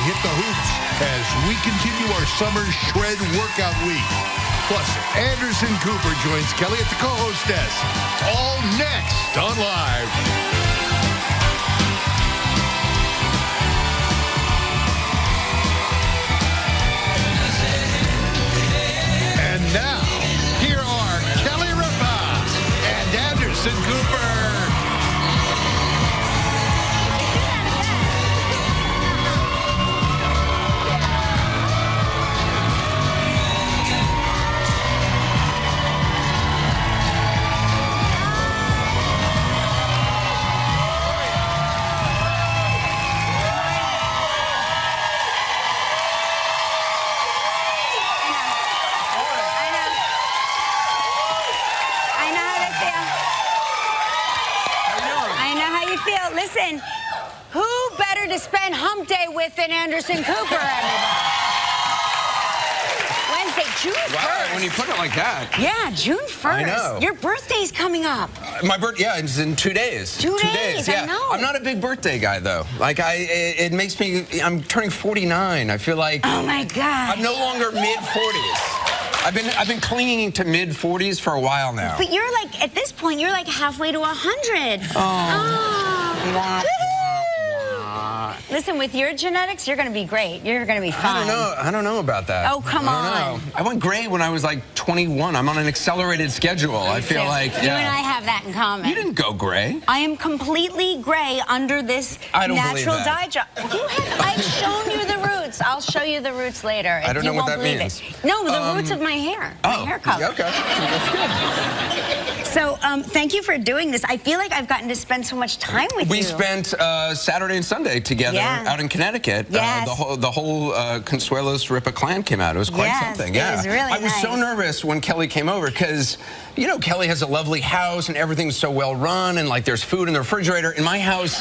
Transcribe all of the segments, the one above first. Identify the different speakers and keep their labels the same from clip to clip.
Speaker 1: hit the hoops as we continue our summer shred workout week. Plus, Anderson Cooper joins Kelly at the co-host desk. All next on Live. And now, here are Kelly Ripa and Anderson Cooper.
Speaker 2: Listen, who better to spend hump day with than Anderson Cooper, everybody? Wednesday, June 1st.
Speaker 3: Wow, when you put it like that.
Speaker 2: Yeah, June 1st.
Speaker 3: I know.
Speaker 2: Your birthday's coming up.
Speaker 3: My birthday, yeah, it's in 2 days.
Speaker 2: 2 days,
Speaker 3: yeah.
Speaker 2: I know.
Speaker 3: I'm not a big birthday guy, though. Like, it makes me, I'm turning 49. I feel like...
Speaker 2: Oh, my God.
Speaker 3: I'm no longer mid-40s. I've been clinging to mid-40s for a while now.
Speaker 2: But you're like, at this point, you're like halfway to 100.
Speaker 3: Oh.
Speaker 2: Listen, with your genetics, you're going to be great. You're going to be fine.
Speaker 3: I don't know about that.
Speaker 2: Oh, come on.
Speaker 3: I went gray when I was like 21. I'm on an accelerated schedule. I feel like,
Speaker 2: You and I have that in common.
Speaker 3: You didn't go gray.
Speaker 2: I am completely gray under this natural dye job. I've shown you the roots. I'll show you the roots later.
Speaker 3: I don't know what that means.
Speaker 2: No, the roots of my hair. My hair color.
Speaker 3: Okay. That's good.
Speaker 2: So, thank you for doing this. I feel like I've gotten to spend so much time with you.
Speaker 3: We spent Saturday and Sunday together out in Connecticut.
Speaker 2: Yes.
Speaker 3: The whole Consuelos Ripa clan came out. It was quite something. Yeah.
Speaker 2: It was really
Speaker 3: I was
Speaker 2: nice.
Speaker 3: so nervous when Kelly came over because, you know, Kelly has a lovely house and everything's so well run and like there's food in the refrigerator. In my house,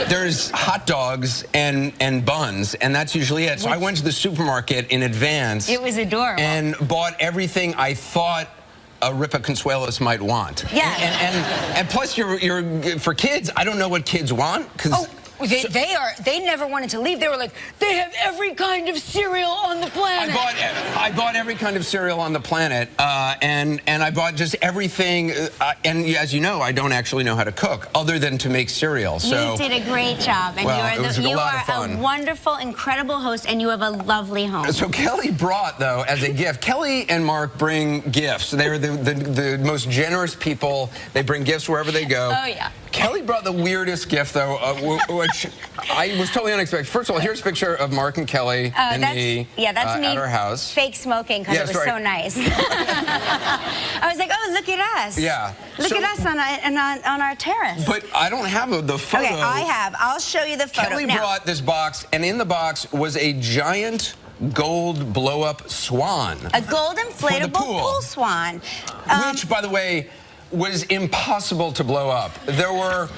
Speaker 3: there's hot dogs and buns, and that's usually it. So I went to the supermarket in advance.
Speaker 2: It was adorable.
Speaker 3: And bought everything I thought a Ripa Consuelos might want.
Speaker 2: Yeah.
Speaker 3: And plus, you're for kids, I don't know what kids want.
Speaker 2: They never wanted to leave. They were like, they have every kind of cereal on the planet.
Speaker 3: I bought every kind of cereal on the planet, and I bought just everything. And as you know, I don't actually know how to cook other than to make cereal. So
Speaker 2: you did a great job, and you are a wonderful, incredible host, and you have a lovely home. So
Speaker 3: Kelly brought, though, as a gift. Kelly and Mark bring gifts. They're the most generous people. They bring gifts wherever they go.
Speaker 2: Oh yeah.
Speaker 3: Kelly brought the weirdest gift, though, which I was totally unexpected. First of all, here's a picture of Mark and Kelly and me
Speaker 2: that's me
Speaker 3: at our house.
Speaker 2: Fake smoking because it was so nice. I was like, oh, look at us.
Speaker 3: Yeah.
Speaker 2: Look at us on our terrace.
Speaker 3: But I don't have the photo.
Speaker 2: Okay, I have. I'll show you the photo.
Speaker 3: Kelly brought this box, and in the box was a giant gold blow-up swan.
Speaker 2: A gold inflatable pool swan.
Speaker 3: Which, by the way, was impossible to blow up. There were...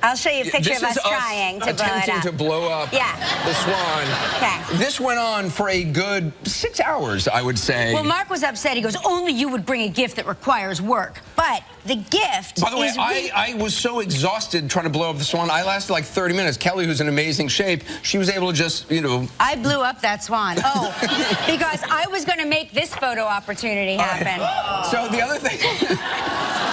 Speaker 2: I'll show you a picture of us trying to blow it up.
Speaker 3: Attempting to blow up the swan.
Speaker 2: Okay.
Speaker 3: This went on for a good 6 hours, I would say.
Speaker 2: Well, Mark was upset. He goes, only you would bring a gift that requires work. But the gift
Speaker 3: By the way, I was so exhausted trying to blow up the swan. I lasted like 30 minutes. Kelly, who's in amazing shape, she was able to just, you know...
Speaker 2: I blew up that swan. Oh, because I was going to make this photo opportunity happen.
Speaker 3: So the other thing...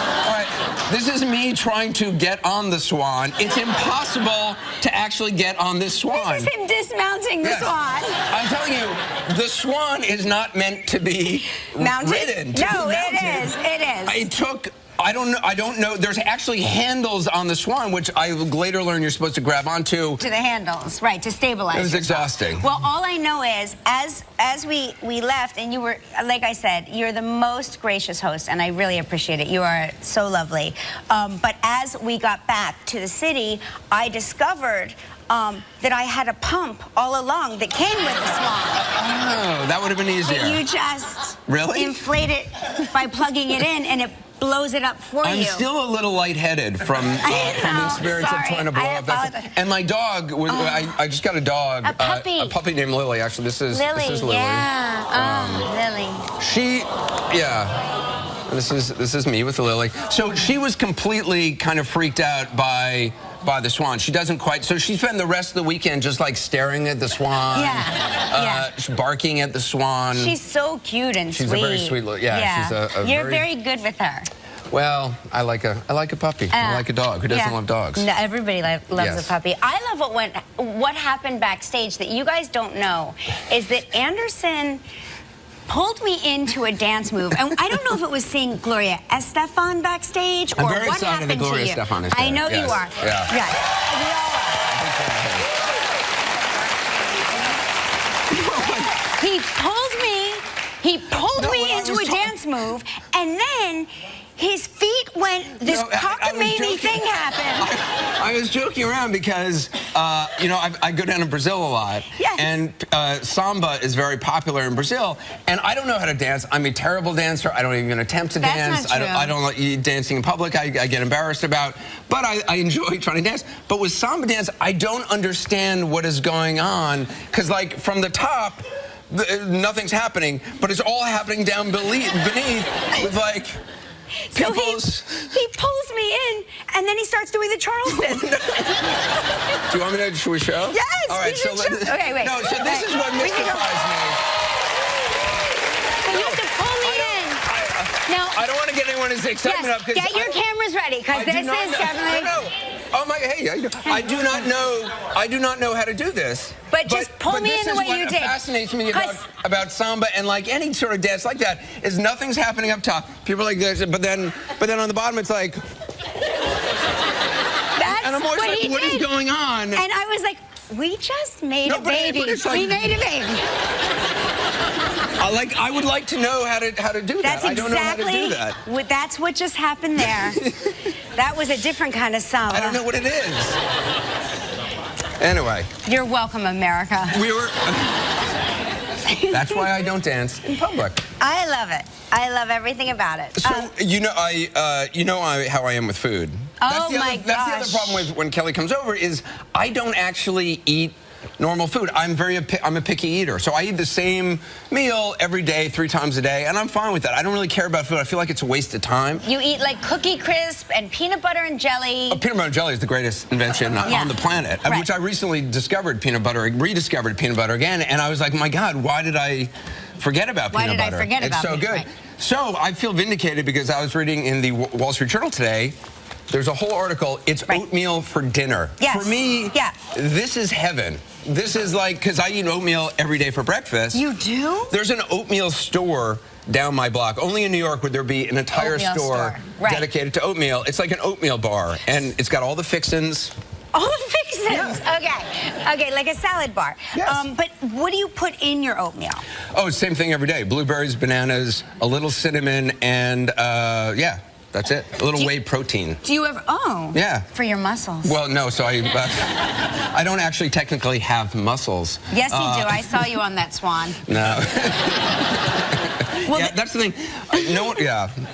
Speaker 3: All right, this is me trying to get on the swan. It's impossible to actually get on this swan.
Speaker 2: This is him dismounting the swan.
Speaker 3: I'm telling you, the swan is not meant to be ridden.
Speaker 2: No, it is. It is.
Speaker 3: It took... I don't know. There's actually handles on the swan, which I later learned you're supposed to grab onto.
Speaker 2: To the handles, right, to stabilize.
Speaker 3: It was exhausting.
Speaker 2: Well, all I know is, as we left, and you were, like I said, you're the most gracious host, and I really appreciate it. You are so lovely. But as we got back to the city, I discovered that I had a pump all along that came with the swan.
Speaker 3: Oh, that would have been easier.
Speaker 2: You just
Speaker 3: really
Speaker 2: inflate it by plugging it in, and it blows it up for you.
Speaker 3: I'm still a little lightheaded from the experience of trying to blow up that. And my dog was. I just got a dog.
Speaker 2: A puppy.
Speaker 3: A puppy named Lily. Actually, this is Lily.
Speaker 2: Yeah. Lily.
Speaker 3: She. Yeah. This is me with Lily. So she was completely kind of freaked out by by the swan. She doesn't quite. So she spent the rest of the weekend just like staring at the swan.
Speaker 2: Yeah.
Speaker 3: Barking at the swan.
Speaker 2: She's so cute and
Speaker 3: she's
Speaker 2: sweet.
Speaker 3: She's a very sweet little. Yeah. She's a
Speaker 2: You're very good with her.
Speaker 3: Well, I like a puppy. I like a dog. Who doesn't love dogs?
Speaker 2: No, everybody loves a puppy. I love what happened backstage that you guys don't know is that Anderson pulled me into a dance move, and I don't know if it was seeing Gloria Estefan backstage or
Speaker 3: I'm very
Speaker 2: what
Speaker 3: excited
Speaker 2: happened
Speaker 3: that Gloria
Speaker 2: to you.
Speaker 3: Estefan is there.
Speaker 2: I know you are.
Speaker 3: Yeah.
Speaker 2: Yes, we all are. He pulled me into a dance move, and then his feet went, this cockamamie thing happened.
Speaker 3: I was joking around because, you know, I go down to Brazil a lot.
Speaker 2: Yes.
Speaker 3: And samba is very popular in Brazil. And I don't know how to dance. I'm a terrible dancer. I don't even attempt to dance.
Speaker 2: That's not true.
Speaker 3: I don't like dancing in public. I get embarrassed about. But I enjoy trying to dance. But with samba dance, I don't understand what is going on. Because, like, from the top, nothing's happening. But it's all happening down beneath with, like...
Speaker 2: So he pulls me in, and then he starts doing the Charleston.
Speaker 3: Do you want me to? Should we show?
Speaker 2: Yes.
Speaker 3: All right. So
Speaker 2: okay, wait.
Speaker 3: No. So this is what mystifies me.
Speaker 2: You have to pull me in. Now,
Speaker 3: I don't want to get anyone's excitement up.
Speaker 2: Get your cameras ready, because this is definitely.
Speaker 3: No. Oh my. Hey, I do not know. I do not know how to do this.
Speaker 2: But just pull me in the way you did.
Speaker 3: What fascinates me about samba and like any sort of dance like that is nothing's happening up top. People are like this, but then on the bottom it's like. And I'm always like, what is going on?
Speaker 2: And I was like, we just made a baby. We made a baby.
Speaker 3: Like, I would like to know how to do that. I don't know how to do that.
Speaker 2: That's what just happened there. That was a different kind of samba.
Speaker 3: I don't know what it is. Anyway.
Speaker 2: You're welcome, America.
Speaker 3: That's why I don't dance in public.
Speaker 2: I love it. I love everything about it.
Speaker 3: So you know how I am with food.
Speaker 2: Oh my gosh.
Speaker 3: That's the other problem with when Kelly comes over is I don't actually eat normal food. I'm a picky eater, so I eat the same meal every day, 3 times a day, and I'm fine with that. I don't really care about food. I feel like it's a waste of time.
Speaker 2: You eat like Cookie Crisp and peanut butter and jelly.
Speaker 3: Peanut butter and jelly is the greatest invention on the planet, which I recently rediscovered peanut butter again, and I was like, my God, why did I forget about peanut butter?
Speaker 2: Why did I forget about it?
Speaker 3: It's so good. Right. So I feel vindicated because I was reading in the Wall Street Journal today. There's a whole article. It's oatmeal for dinner.
Speaker 2: Yes.
Speaker 3: For me, this is heaven. This is like, because I eat oatmeal every day for breakfast.
Speaker 2: You do?
Speaker 3: There's an oatmeal store down my block. Only in New York would there be an entire store dedicated to oatmeal. It's like an oatmeal bar, and it's got all the fixins.
Speaker 2: All the fixins? Yeah. Okay, like a salad bar.
Speaker 3: Yes.
Speaker 2: But what do you put in your oatmeal?
Speaker 3: Oh, it's the same thing every day. Blueberries, bananas, a little cinnamon, and yeah. That's it. A little whey protein. Do
Speaker 2: you ever? Oh. Yeah. For your muscles.
Speaker 3: Well, no. So I don't actually technically have muscles.
Speaker 2: Yes, you do. I saw you on that swan.
Speaker 3: No. Well, yeah, that's the thing.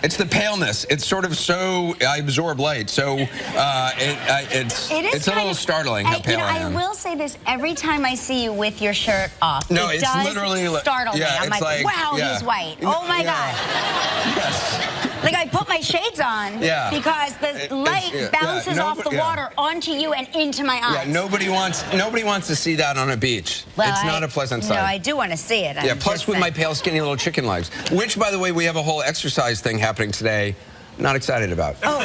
Speaker 3: It's the paleness. It's sort of so I absorb light. So it's a little startling how pale I am.
Speaker 2: I will say this: every time I see you with your shirt off,
Speaker 3: no,
Speaker 2: it
Speaker 3: it's
Speaker 2: does
Speaker 3: literally
Speaker 2: startle me. I'm like, wow, he's white. Oh my God.
Speaker 3: Yes.
Speaker 2: Like I put my shades on because the light bounces off the water onto you and into my eyes.
Speaker 3: Yeah, nobody wants to see that on a beach. Well, it's not a pleasant sight.
Speaker 2: No, I do want to see it.
Speaker 3: Plus with my pale, skinny little chicken legs, which, by the way, we have a whole exercise thing happening today. Not excited about.
Speaker 2: Oh.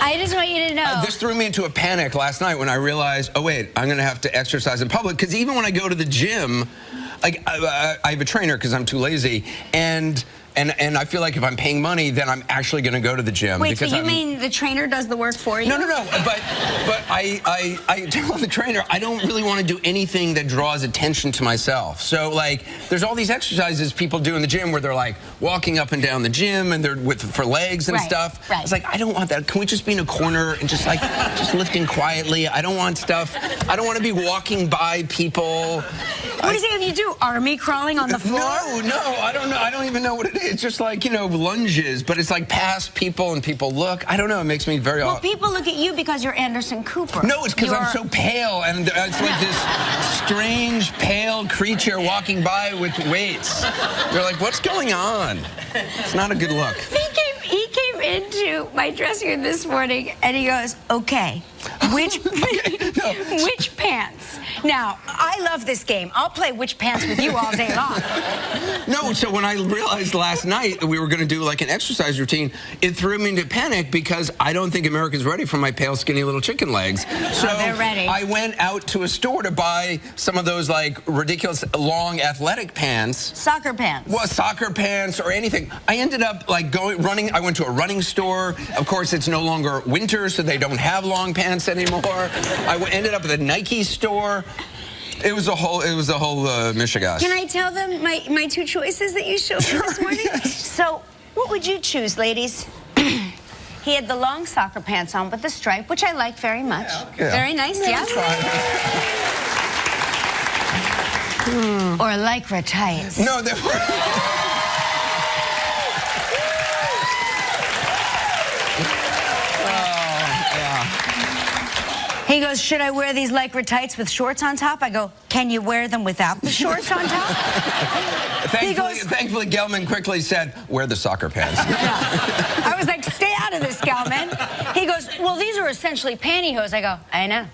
Speaker 2: I just want you to know.
Speaker 3: This threw me into a panic last night when I realized, oh wait, I'm going to have to exercise in public because even when I go to the gym, like I have a trainer because I'm too lazy, and I feel like if I'm paying money, then I'm actually going to go to the gym.
Speaker 2: Wait, so you mean the trainer does the work for you?
Speaker 3: No. But I tell the trainer I don't really want to do anything that draws attention to myself. So like, there's all these exercises people do in the gym where they're like walking up and down the gym and they're for legs and stuff. Right. It's like I don't want that. Can we just be in a corner and just like lifting quietly? I don't want stuff. I don't want to be walking by people.
Speaker 2: What is it if you do? Army crawling on the floor?
Speaker 3: No, I don't know. I don't even know what it is. It's just like, lunges, but it's like past people and people look. I don't know. It makes me very
Speaker 2: Well, people look at you because you're Anderson Cooper.
Speaker 3: No, it's because I'm so pale and it's like this strange pale creature walking by with weights. They're like, what's going on? It's not a good look.
Speaker 2: He came come into my dressing room this morning, and he goes, okay, which pants? Now, I love this game. I'll play which pants with you all day long.
Speaker 3: No, so when I realized last night that we were going to do like an exercise routine, it threw me into panic because I don't think America's ready for my pale, skinny little chicken legs. So
Speaker 2: they're ready.
Speaker 3: I went out to a store to buy some of those like ridiculous long athletic pants.
Speaker 2: Soccer pants.
Speaker 3: Well, soccer pants or anything. I ended up like running. I went to a running store. Of course, it's no longer winter, so they don't have long pants anymore. I ended up at a Nike store. It was a whole mishigas.
Speaker 2: Can I tell them my two choices that you showed me this morning? So, what would you choose, ladies? He had the long soccer pants on with the stripe, which I like very much.
Speaker 3: Yeah.
Speaker 2: Very nice, yeah. Or lycra tights.
Speaker 3: No, they were.
Speaker 2: He goes, should I wear these lycra tights with shorts on top? I go, can you wear them without the shorts on top?
Speaker 3: Thankfully, Gelman quickly said, wear the soccer pants.
Speaker 2: I was like, stay out of this, Gelman. He goes, well, these are essentially pantyhose. I go, I know.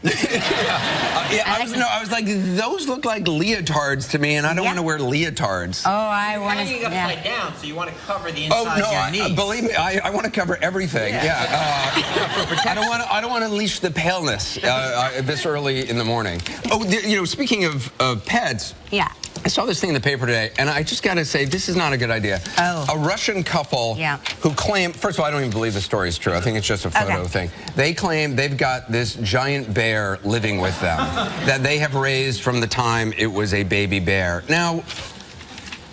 Speaker 3: I was like, those look like leotards to me, and I don't want to wear leotards.
Speaker 2: Oh, I want to.
Speaker 4: You got upside down, so you want to cover the inside of your knees.
Speaker 3: Believe me, I want to cover everything. I don't want to unleash the paleness this early in the morning. Oh, you know, speaking of pets.
Speaker 2: Yeah.
Speaker 3: I saw this thing in the paper today, and I just got to say, this is not a good idea.
Speaker 2: Oh.
Speaker 3: A Russian couple who claim, first of all, I don't even believe the story is true. I think it's just a photo thing. They claim they've got this giant bear living with them that they have raised from the time it was a baby bear. Now,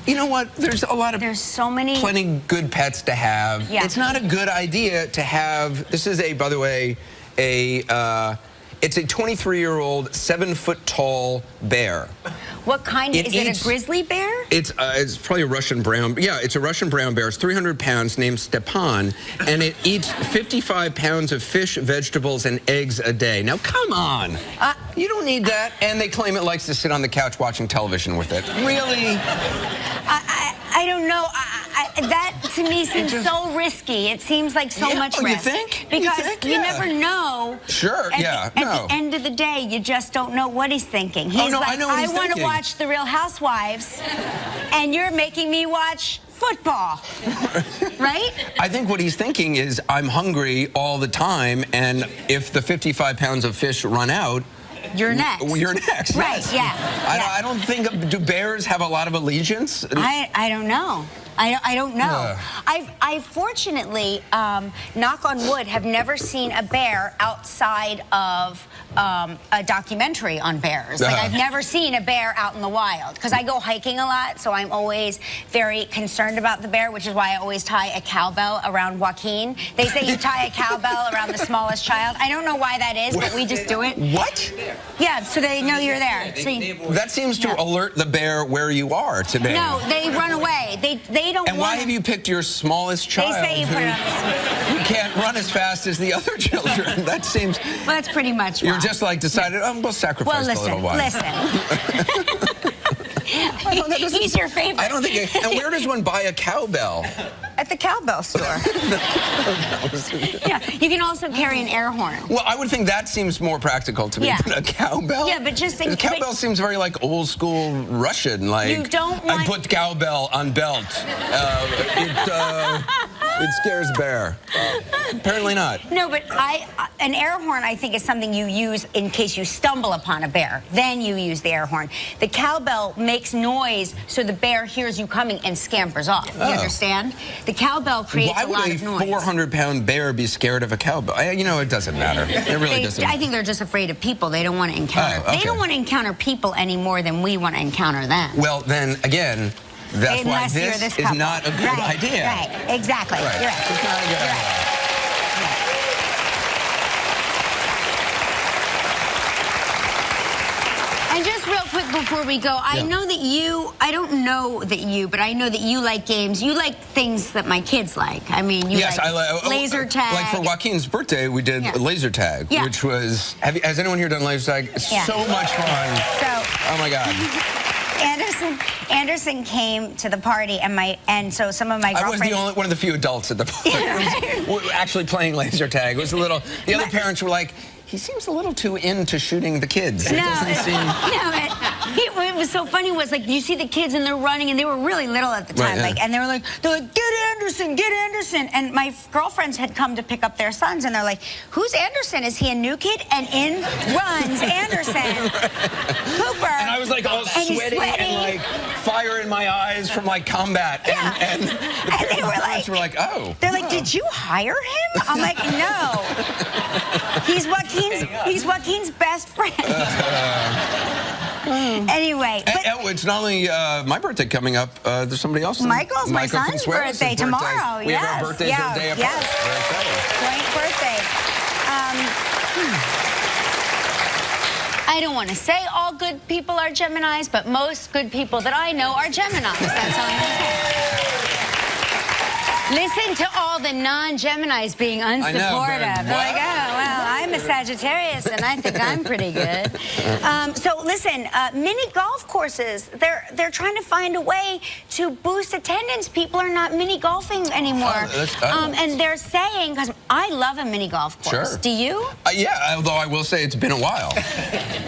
Speaker 3: you know what? There's plenty good pets to have.
Speaker 2: Yeah.
Speaker 3: It's not a good idea to have, this is by the way, it's a 23-year-old, 7-foot-tall bear.
Speaker 2: What kind? Is it a grizzly bear?
Speaker 3: It's probably a Russian brown. Yeah, it's a Russian brown bear. It's 300 pounds, named Estefan, and it eats 55 pounds of fish, vegetables, and eggs a day. Now, come on. You don't need that. And they claim it likes to sit on the couch watching television with it. Really?
Speaker 2: I don't know. That, to me, seems so risky. It seems like so much risk.
Speaker 3: You think?
Speaker 2: Because you never know.
Speaker 3: Sure,
Speaker 2: At the end of the day, you just don't know what he's thinking. He's like,
Speaker 3: I know what he's thinking.
Speaker 2: I want to watch The Real Housewives, and you're making me watch football. Right?
Speaker 3: I think what he's thinking is, I'm hungry all the time, and if the 55 pounds of fish run out,
Speaker 2: you're next.
Speaker 3: You're next.
Speaker 2: Right,
Speaker 3: yes.
Speaker 2: yeah.
Speaker 3: I don't think, do bears have a lot of allegiance?
Speaker 2: I don't know. I don't know. I fortunately, knock on wood, have never seen a bear outside of a documentary on bears. Like, I've never seen a bear out in the wild, because I go hiking a lot, so I'm always very concerned about the bear, which is why I always tie a cowbell around Joaquin. They say you tie a cowbell around the smallest child. I don't know why that is, but we just do it.
Speaker 3: What?
Speaker 2: Yeah, so they know you're there.
Speaker 3: That seems to alert the bear where you are today.
Speaker 2: No, they run away. They don't.
Speaker 3: And why have you picked your smallest child?
Speaker 2: They say you put it on the
Speaker 3: who can't run as fast as the other children. That seems.
Speaker 2: Well, that's pretty much why.
Speaker 3: You're just like decided, we'll sacrifice the little one.
Speaker 2: Listen. He's your favorite.
Speaker 3: I don't think. And where does one buy a cowbell?
Speaker 2: At the cowbell store. Yeah, you can also carry an air horn.
Speaker 3: Well, I would think that seems more practical to me than a cowbell.
Speaker 2: Yeah, but just think.
Speaker 3: The cowbell seems very like old school Russian. Like,
Speaker 2: you don't want.
Speaker 3: I put cowbell on belt. It scares bear. Apparently not.
Speaker 2: No, but an air horn, I think, is something you use in case you stumble upon a bear. Then you use the air horn. The cowbell makes noise so the bear hears you coming and scampers off. You understand? The cowbell creates a lot of noise.
Speaker 3: Why would a 400-pound bear be scared of a cowbell? You know, it doesn't matter. It really doesn't.
Speaker 2: I think they're just afraid of people. They don't want to encounter. They don't want to encounter people any more than we want to encounter them.
Speaker 3: Well, then again. That's why this is not a good idea.
Speaker 2: Right, exactly.
Speaker 3: Right.
Speaker 2: You're right.
Speaker 3: It's not a good idea.
Speaker 2: And just real quick before we go, I know that I don't know that but I know that you like games. You like things that my kids like. I mean, you like laser tag.
Speaker 3: Like for Joaquin's birthday, we did laser tag, which was, has anyone here done laser tag? So much fun.
Speaker 2: So,
Speaker 3: oh my God.
Speaker 2: Anderson came to the party, and so some of my girlfriends.
Speaker 3: I was one of the few adults at the party. Actually playing laser tag. It was a little. The other parents were like, he seems a little too into shooting the kids. It doesn't seem...
Speaker 2: What was so funny was, like, you see the kids and they're running, and they were really little at the time,
Speaker 3: right, yeah.
Speaker 2: and they're like, get Anderson, get Anderson. And my girlfriends had come to pick up their sons, and they're like, who's Anderson? Is he a new kid? And in runs Anderson Cooper.
Speaker 3: And I was like all sweaty and like fire in my eyes from like combat.
Speaker 2: Yeah.
Speaker 3: And the parents were like, oh.
Speaker 2: They're like, did you hire him? I'm like, no. He's Joaquin's best friend. Anyway.
Speaker 3: It's not only my birthday coming up. There's somebody else.
Speaker 2: Michael's my son's birthday tomorrow.
Speaker 3: We have our birthdays the day apart.
Speaker 2: Yes.
Speaker 3: Very exciting.
Speaker 2: Joint birthday. I don't want to say all good people are Geminis, but most good people that I know are Geminis. That's all I'm going to say. Listen to all the non-Geminis being unsupportive. They're like, oh, well, I'm a Sagittarius, and I think I'm pretty good. So listen, mini golf courses, they're trying to find a way to boost attendance. People are not mini golfing anymore. And they're saying, because I love a mini golf course.
Speaker 3: Sure.
Speaker 2: Do you?
Speaker 3: Yeah, although I will say it's been a while.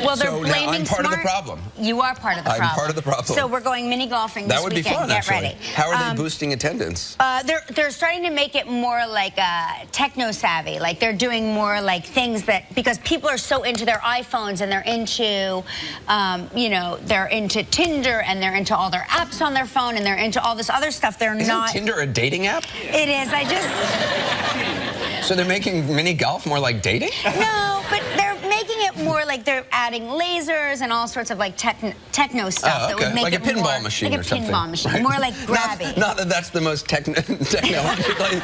Speaker 2: Well, they're blaming
Speaker 3: I'm part of the problem.
Speaker 2: You are part of the problem.
Speaker 3: I'm part of the problem.
Speaker 2: So we're going mini golfing this weekend.
Speaker 3: That would be fun,
Speaker 2: Get
Speaker 3: actually.
Speaker 2: ready.
Speaker 3: How are they boosting attendance?
Speaker 2: They're starting to make it more like techno-savvy. Like they're doing more like things that, because people are so into their iPhones and they're into, you know, they're into Tinder and they're into all their apps on their phone and they're into all this other stuff.
Speaker 3: Isn't Tinder a dating app?
Speaker 2: It is.
Speaker 3: So they're making mini golf more like dating?
Speaker 2: No, but they're making it more like they're adding lasers and all sorts of like techno stuff that would make
Speaker 3: like
Speaker 2: it
Speaker 3: a pinball
Speaker 2: more,
Speaker 3: machine
Speaker 2: like
Speaker 3: or something.
Speaker 2: Pinball machine,
Speaker 3: right?
Speaker 2: more like grabby.
Speaker 3: Not that that's the most technologically.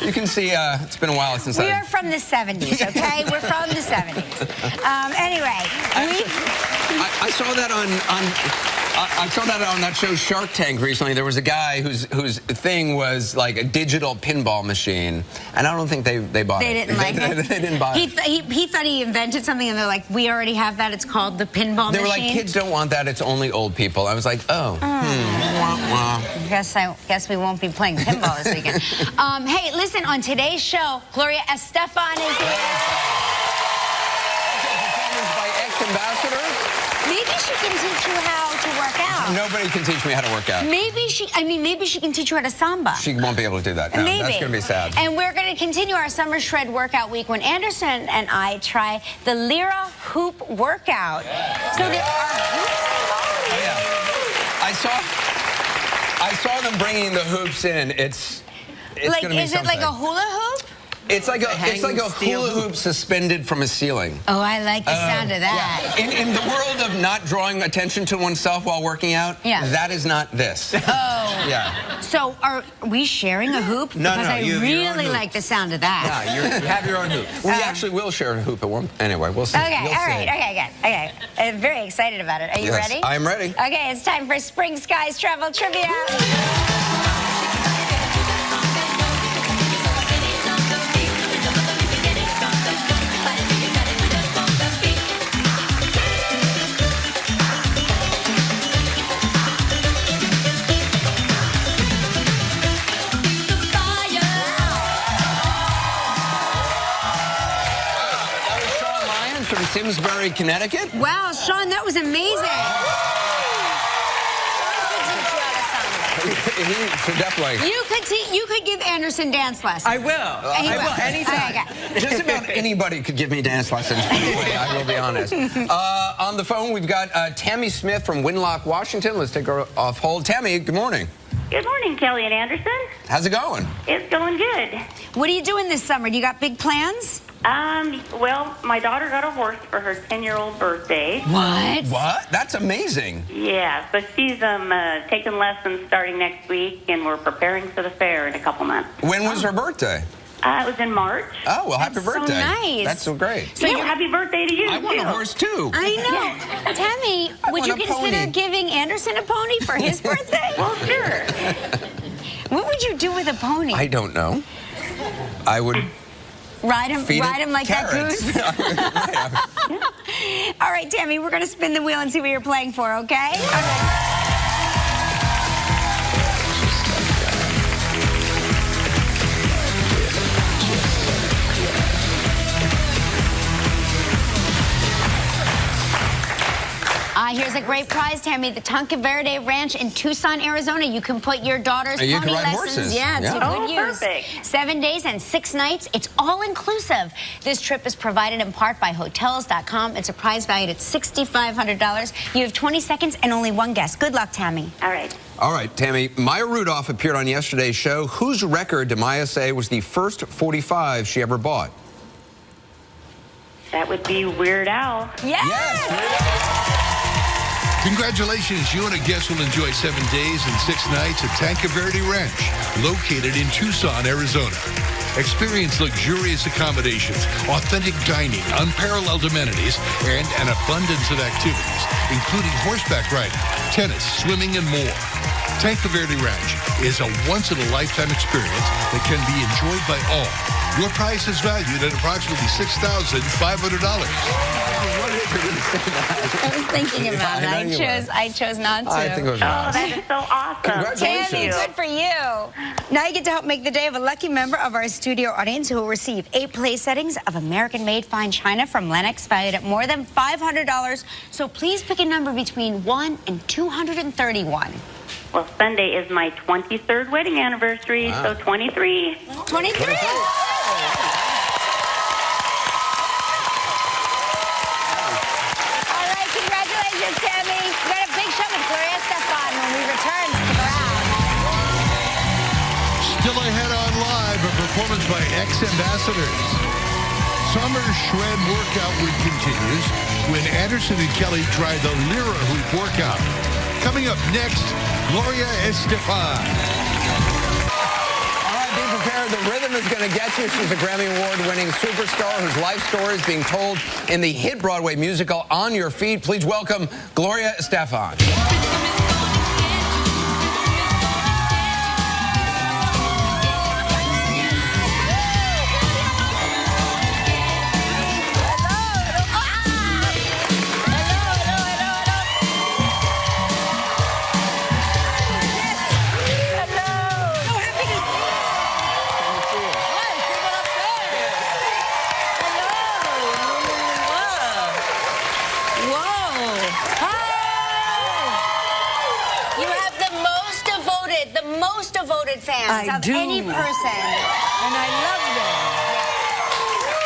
Speaker 3: You can see it's been a while since
Speaker 2: we are from the 70s, okay? We're from the 70s. Anyway,
Speaker 3: I saw that I saw that on that show Shark Tank recently. There was a guy whose thing was like a digital pinball machine, and I don't think they bought it.
Speaker 2: They didn't like it?
Speaker 3: They didn't buy it.
Speaker 2: He thought he invented something, and they're like, we already have that. It's called the pinball machine.
Speaker 3: They were like, kids don't want that. It's only old people. I was like, oh.
Speaker 2: Guess we wonon't be playing pinball this weekend. Hey, listen, on today's show, Gloria Estefan is here.
Speaker 3: Performance by ex-ambassadors.
Speaker 2: Maybe she can teach you how to work out.
Speaker 3: Nobody can teach me how to work out.
Speaker 2: Maybe she can teach you how to samba.
Speaker 3: She won't be able to do that. No,
Speaker 2: maybe.
Speaker 3: That's going to be sad.
Speaker 2: And we're going to continue our Summer Shred Workout Week when Anderson and I try the Lyra Hoop Workout. So there are hoops involved.
Speaker 3: Oh, yeah. I saw them bringing the hoops in. It's
Speaker 2: like,
Speaker 3: going to be
Speaker 2: is it like a hula hoop?
Speaker 3: It's like a hula hoop suspended from a ceiling.
Speaker 2: Oh, I like the sound of that.
Speaker 3: Yeah. In the world of not drawing attention to oneself while working out, that is not this.
Speaker 2: Oh.
Speaker 3: Yeah.
Speaker 2: So are we sharing a hoop?
Speaker 3: No,
Speaker 2: because I really like the sound of that.
Speaker 3: Yeah, you have your own hoop. We actually will share a hoop at one. Anyway, we'll see.
Speaker 2: Okay, all right. Okay. I'm very excited about it. Are you ready?
Speaker 3: I'm ready.
Speaker 2: Okay, it's time for Spring Skies Travel Trivia.
Speaker 3: From Simsbury, Connecticut.
Speaker 2: Wow, Sean, that was amazing.
Speaker 3: Definitely.
Speaker 2: You could give Anderson dance lessons.
Speaker 4: I will. I will anytime.
Speaker 2: Okay.
Speaker 3: Just about anybody could give me dance lessons. I will be honest. On the phone, we've got Tammy Smith from Winlock, Washington. Let's take her off hold. Tammy, good morning.
Speaker 5: Good morning, Kelly and Anderson.
Speaker 3: How's it going?
Speaker 5: It's going good.
Speaker 2: What are you doing this summer? Do you got big plans?
Speaker 5: Well, my daughter got a horse for her 10-year-old birthday.
Speaker 3: What? That's amazing.
Speaker 5: Yeah, so she's taking lessons starting next week, and we're preparing for the fair in a couple months.
Speaker 3: When was her birthday?
Speaker 5: It was in March.
Speaker 3: Oh, well, happy birthday.
Speaker 2: So nice.
Speaker 3: That's so great.
Speaker 5: So happy birthday to you,
Speaker 3: I want a horse, too.
Speaker 2: I know. Tammy, would you consider giving Anderson a pony for his birthday?
Speaker 5: Well, sure.
Speaker 2: What would you do with a pony?
Speaker 3: I don't know. I would...
Speaker 2: Ride him like
Speaker 3: carrots.
Speaker 2: that goose? All right, Tammy, we're going to spin the wheel and see what you're playing for, okay? Here's a great prize, Tammy. The Tonka Verde Ranch in Tucson, Arizona. You can put your daughter's
Speaker 3: You
Speaker 2: pony
Speaker 3: can ride
Speaker 2: lessons.
Speaker 3: horses.
Speaker 2: Yeah, it's a good use.
Speaker 5: Perfect.
Speaker 2: 7 days and 6 nights. It's all inclusive. This trip is provided in part by Hotels.com. It's a prize valued at $6,500. You have 20 seconds and only one guess. Good luck, Tammy.
Speaker 5: All right.
Speaker 3: All right, Tammy. Maya Rudolph appeared on yesterday's show. Whose record did Maya say was the first 45 she ever bought?
Speaker 5: That would be Weird Al.
Speaker 2: Yes!
Speaker 1: Congratulations, you and a guest will enjoy 7 days and 6 nights at Tonka Verde Ranch, located in Tucson, Arizona. Experience luxurious accommodations, authentic dining, unparalleled amenities, and an abundance of activities, including horseback riding, tennis, swimming, and more. Tonka Verde Ranch is a once-in-a-lifetime experience that can be enjoyed by all. Your price is valued at approximately $6,500.
Speaker 2: I was thinking about it. I chose not to.
Speaker 3: I think it was
Speaker 5: Oh, that is so awesome.
Speaker 3: Congratulations.
Speaker 2: Tammy, good for you. Now you get to help make the day of a lucky member of our studio audience who will receive 8 place settings of American-made fine china from Lennox, valued at more than $500. So please pick a number between 1 and 231.
Speaker 5: Well, Sunday is my 23rd wedding anniversary, so 23.
Speaker 2: 23. All right, congratulations, Tammy. We got a big show with Gloria Estefan when we return. Stick around.
Speaker 1: Still ahead on live, a performance by ex-ambassadors. Summer Shred Workout Week continues when Anderson and Kelly try the Lyra Hoop Workout. Coming up next, Gloria Estefan.
Speaker 3: All right, be prepared. The rhythm is going to get you. She's a Grammy Award-winning superstar whose life story is being told in the hit Broadway musical On Your Feet. Please welcome Gloria Estefan.
Speaker 2: Fans of any person.
Speaker 4: And I love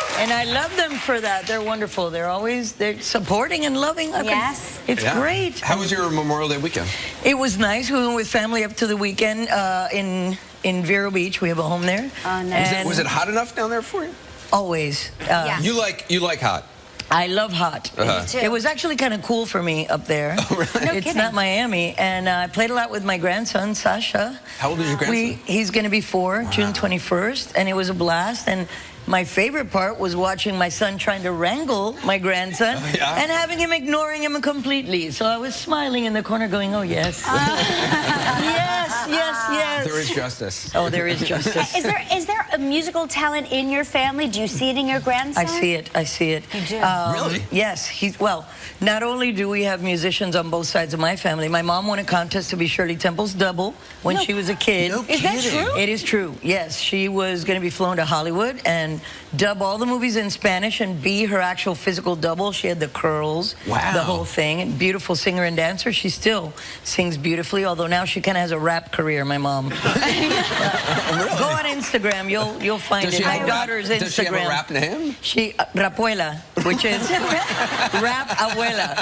Speaker 4: them. And I love them for that. They're wonderful. They're supporting and loving.
Speaker 2: Yes.
Speaker 4: It's great.
Speaker 3: How was your Memorial Day weekend?
Speaker 4: It was nice. We went with family up to the weekend in Vero Beach. We have a home there.
Speaker 2: Oh, nice.
Speaker 3: Was it hot enough down there for you?
Speaker 4: Always.
Speaker 2: Yeah.
Speaker 3: You like hot?
Speaker 4: I love hot.
Speaker 2: Me too.
Speaker 4: It was actually kind of cool for me up there.
Speaker 3: Oh, really?
Speaker 2: No
Speaker 4: It's
Speaker 2: kidding.
Speaker 4: not Miami. And I played a lot with my grandson, Sasha.
Speaker 3: How old is your grandson?
Speaker 4: He's going to be 4, June 21st. And it was a blast. And my favorite part was watching my son trying to wrangle my grandson and having him ignoring him completely. So I was smiling in the corner going, oh, yes. Yes, yes, yes.
Speaker 3: There is justice.
Speaker 4: Oh, there is justice.
Speaker 2: Is there a musical talent in your family? Do you see it in your grandson?
Speaker 4: I see it. I see it.
Speaker 2: You do?
Speaker 3: Really?
Speaker 4: Yes. Well, not only do we have musicians on both sides of my family, my mom won a contest to be Shirley Temple's double when she was a kid.
Speaker 3: No
Speaker 2: Is that
Speaker 3: kidding.
Speaker 2: true?
Speaker 4: It is true. Yes. She was going to be flown to Hollywood and dub all the movies in Spanish and be her actual physical double. She had the curls,
Speaker 3: Wow.
Speaker 4: the whole thing. And beautiful singer and dancer. She still sings beautifully, although now she kind of has a rap career, my mom. Go on Instagram. You'll find
Speaker 3: Does
Speaker 4: it.
Speaker 3: she have
Speaker 4: My
Speaker 3: a
Speaker 4: daughter's
Speaker 3: rap,
Speaker 4: Instagram.
Speaker 3: Does she have a rap name?
Speaker 4: She, Rapuela, which is Rap Abuela.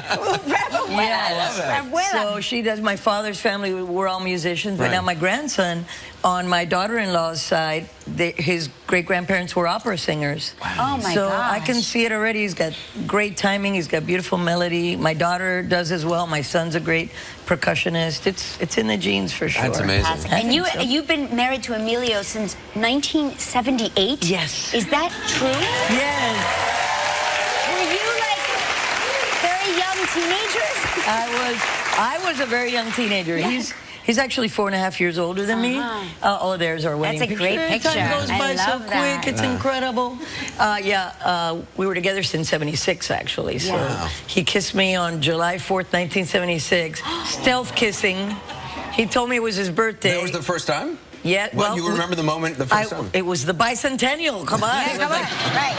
Speaker 2: Rap Abuela.
Speaker 4: Yes.
Speaker 2: Rap Abuela.
Speaker 4: So she does, my father's family, we're all musicians, but
Speaker 3: Right.
Speaker 4: now my grandson, on my daughter-in-law's side, his great-grandparents were opera singers.
Speaker 2: Oh, my
Speaker 4: So
Speaker 2: gosh.
Speaker 4: I can see it already. He's got great timing. He's got beautiful melody. My daughter does as well. My son's a great percussionist. It's in the genes for sure.
Speaker 3: That's amazing.
Speaker 2: Fantastic.
Speaker 4: I
Speaker 2: And
Speaker 4: think so.
Speaker 2: you've been married to Emilio since 1978?
Speaker 4: Yes.
Speaker 2: Is that true?
Speaker 4: Yes.
Speaker 2: Were you like very young teenagers?
Speaker 4: I was a very young teenager. He's actually 4.5 years older than me. Oh, there's our wedding
Speaker 2: That's a great picture.
Speaker 4: Time goes
Speaker 2: I
Speaker 4: by so
Speaker 2: love that.
Speaker 4: quick. It's incredible. We were together since '76, actually. So
Speaker 3: Wow.
Speaker 4: he kissed me on July 4th, 1976. Stealth kissing. He told me it was his birthday.
Speaker 3: That was the first time?
Speaker 4: Yeah.
Speaker 3: Well, you remember the moment the first time?
Speaker 4: It was the bicentennial. Come on.
Speaker 2: Yeah, come on. Right.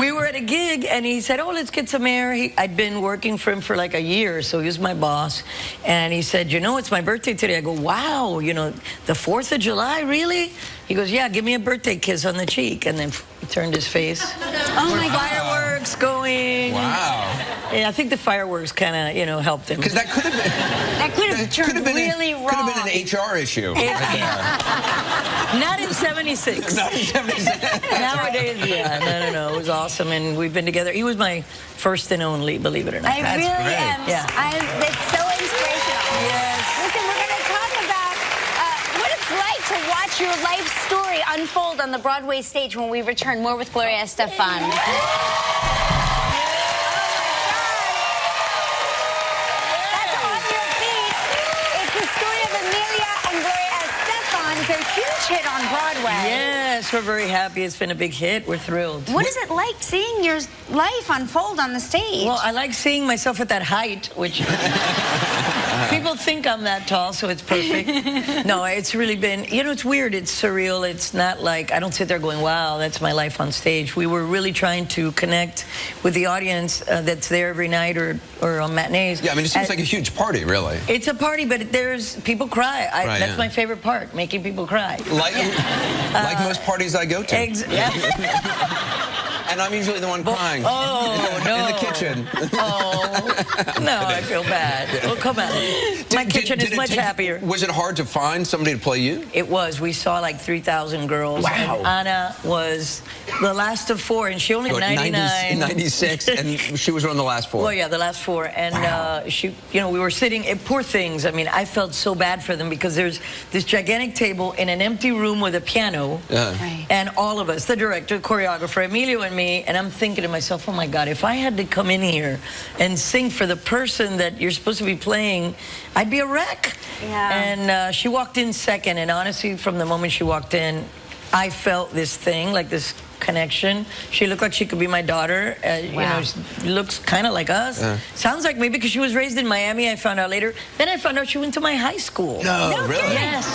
Speaker 4: We were at a gig, and he said, oh, let's get some air. I'd been working for him for like a year, so he was my boss. And he said, you know, it's my birthday today. I go, wow, you know, the 4th of July, really? He goes, yeah, give me a birthday kiss on the cheek. And then he turned his face.
Speaker 2: Oh, my God.
Speaker 4: Fireworks going.
Speaker 3: Wow.
Speaker 4: Yeah, I think the fireworks kind of, you know, helped him.
Speaker 3: Because that could have been...
Speaker 2: That could have turned really wrong.
Speaker 3: Could have been an HR issue right there.
Speaker 4: Not in 76.
Speaker 3: Not in 76.
Speaker 4: Nowadays, yeah, no. It was awesome, and we've been together. He was my first and only, believe it or not.
Speaker 2: I really am.
Speaker 4: Yeah.
Speaker 2: It's so inspirational.
Speaker 4: Yes.
Speaker 2: Listen, we're going to talk about what it's like to watch your life story unfold on the Broadway stage when we return. More with Gloria Estefan. It's a huge hit on Broadway.
Speaker 4: Yes, we're very happy. It's been a big hit. We're thrilled.
Speaker 2: What is it like seeing your life unfold on the stage?
Speaker 4: Well, I like seeing myself at that height, which people think I'm that tall, so it's perfect. No, it's really been, you know, it's weird. It's surreal. It's not like, I don't sit there going, wow, that's my life on stage. We were really trying to connect with the audience that's there every night or on matinees.
Speaker 3: Yeah, I mean, it seems like a huge party, really.
Speaker 4: It's a party, but there's people cry. That's my favorite part, making people cry.
Speaker 3: Like most parties I go to. And I'm usually the one crying.
Speaker 4: Oh, no.
Speaker 3: In the kitchen.
Speaker 4: Oh, no, I feel bad. Well, come on. My kitchen is much happier.
Speaker 3: Was it hard to find somebody to play you?
Speaker 4: It was. We saw like 3,000 girls.
Speaker 3: Wow.
Speaker 4: And Anna was the last of 4, and she only had 99.
Speaker 3: 96, and she was one of the last 4.
Speaker 4: Well, yeah, the last 4. And she, you know, we were sitting, poor things. I mean, I felt so bad for them because there's this gigantic table in an empty room with a piano.
Speaker 2: Right.
Speaker 4: And all of us, the director, choreographer, Emilio and me, and I'm thinking to myself, oh my God, if I had to come in here and sing for the person that you're supposed to be playing, I'd be a wreck.
Speaker 2: Yeah.
Speaker 4: And she walked in second, and honestly, from the moment she walked in, I felt this thing, like this connection. She looked like she could be my daughter. You know, she looks kind of like us. Sounds like maybe because she was raised in Miami, I found out later. Then I found out she went to my high school.
Speaker 3: No, really?
Speaker 4: Yes.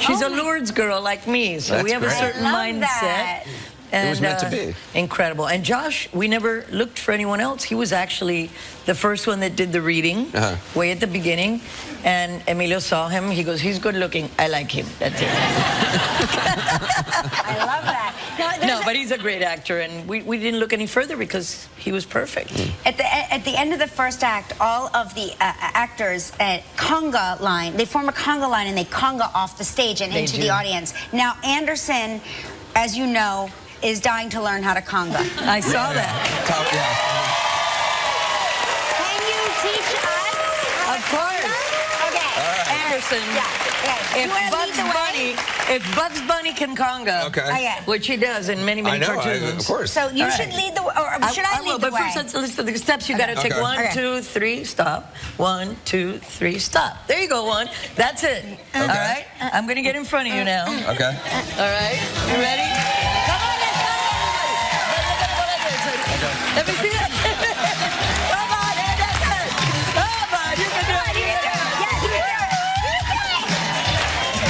Speaker 4: She's a Lourdes girl like me, so
Speaker 3: That's
Speaker 4: we have
Speaker 3: great.
Speaker 4: a certain mindset.
Speaker 2: That.
Speaker 4: And,
Speaker 3: it was meant to be.
Speaker 4: Incredible. And Josh, we never looked for anyone else. He was actually the first one that did the reading way at the beginning. And Emilio saw him. He goes, he's good looking. I like him. That's it.
Speaker 2: I love that.
Speaker 4: No, but he's a great actor. And we didn't look any further because he was perfect.
Speaker 2: At the end of the first act, all of the actors at conga line, they form a conga line and they conga off the stage and into the audience. Now, Anderson, as you know, is dying to learn how to conga.
Speaker 4: I saw that.
Speaker 2: Can you teach us how
Speaker 4: Of course.
Speaker 2: Okay.
Speaker 4: Anderson.
Speaker 2: Yeah.
Speaker 4: If Bugs Bunny can conga, which he does in many cartoons.
Speaker 3: Of course.
Speaker 2: So you should lead the way, or should I lead the way?
Speaker 4: But first, let's list the steps. You got to take 1, 2, 3, stop. 1, 2, 3, stop. There you go, 1. That's it. All right? I'm going to get in front of you now.
Speaker 3: Okay.
Speaker 4: All right? You ready? Come on, let's go! Let me see that. Come on, Anderson. Come on, you can do it.
Speaker 2: Yes, you can.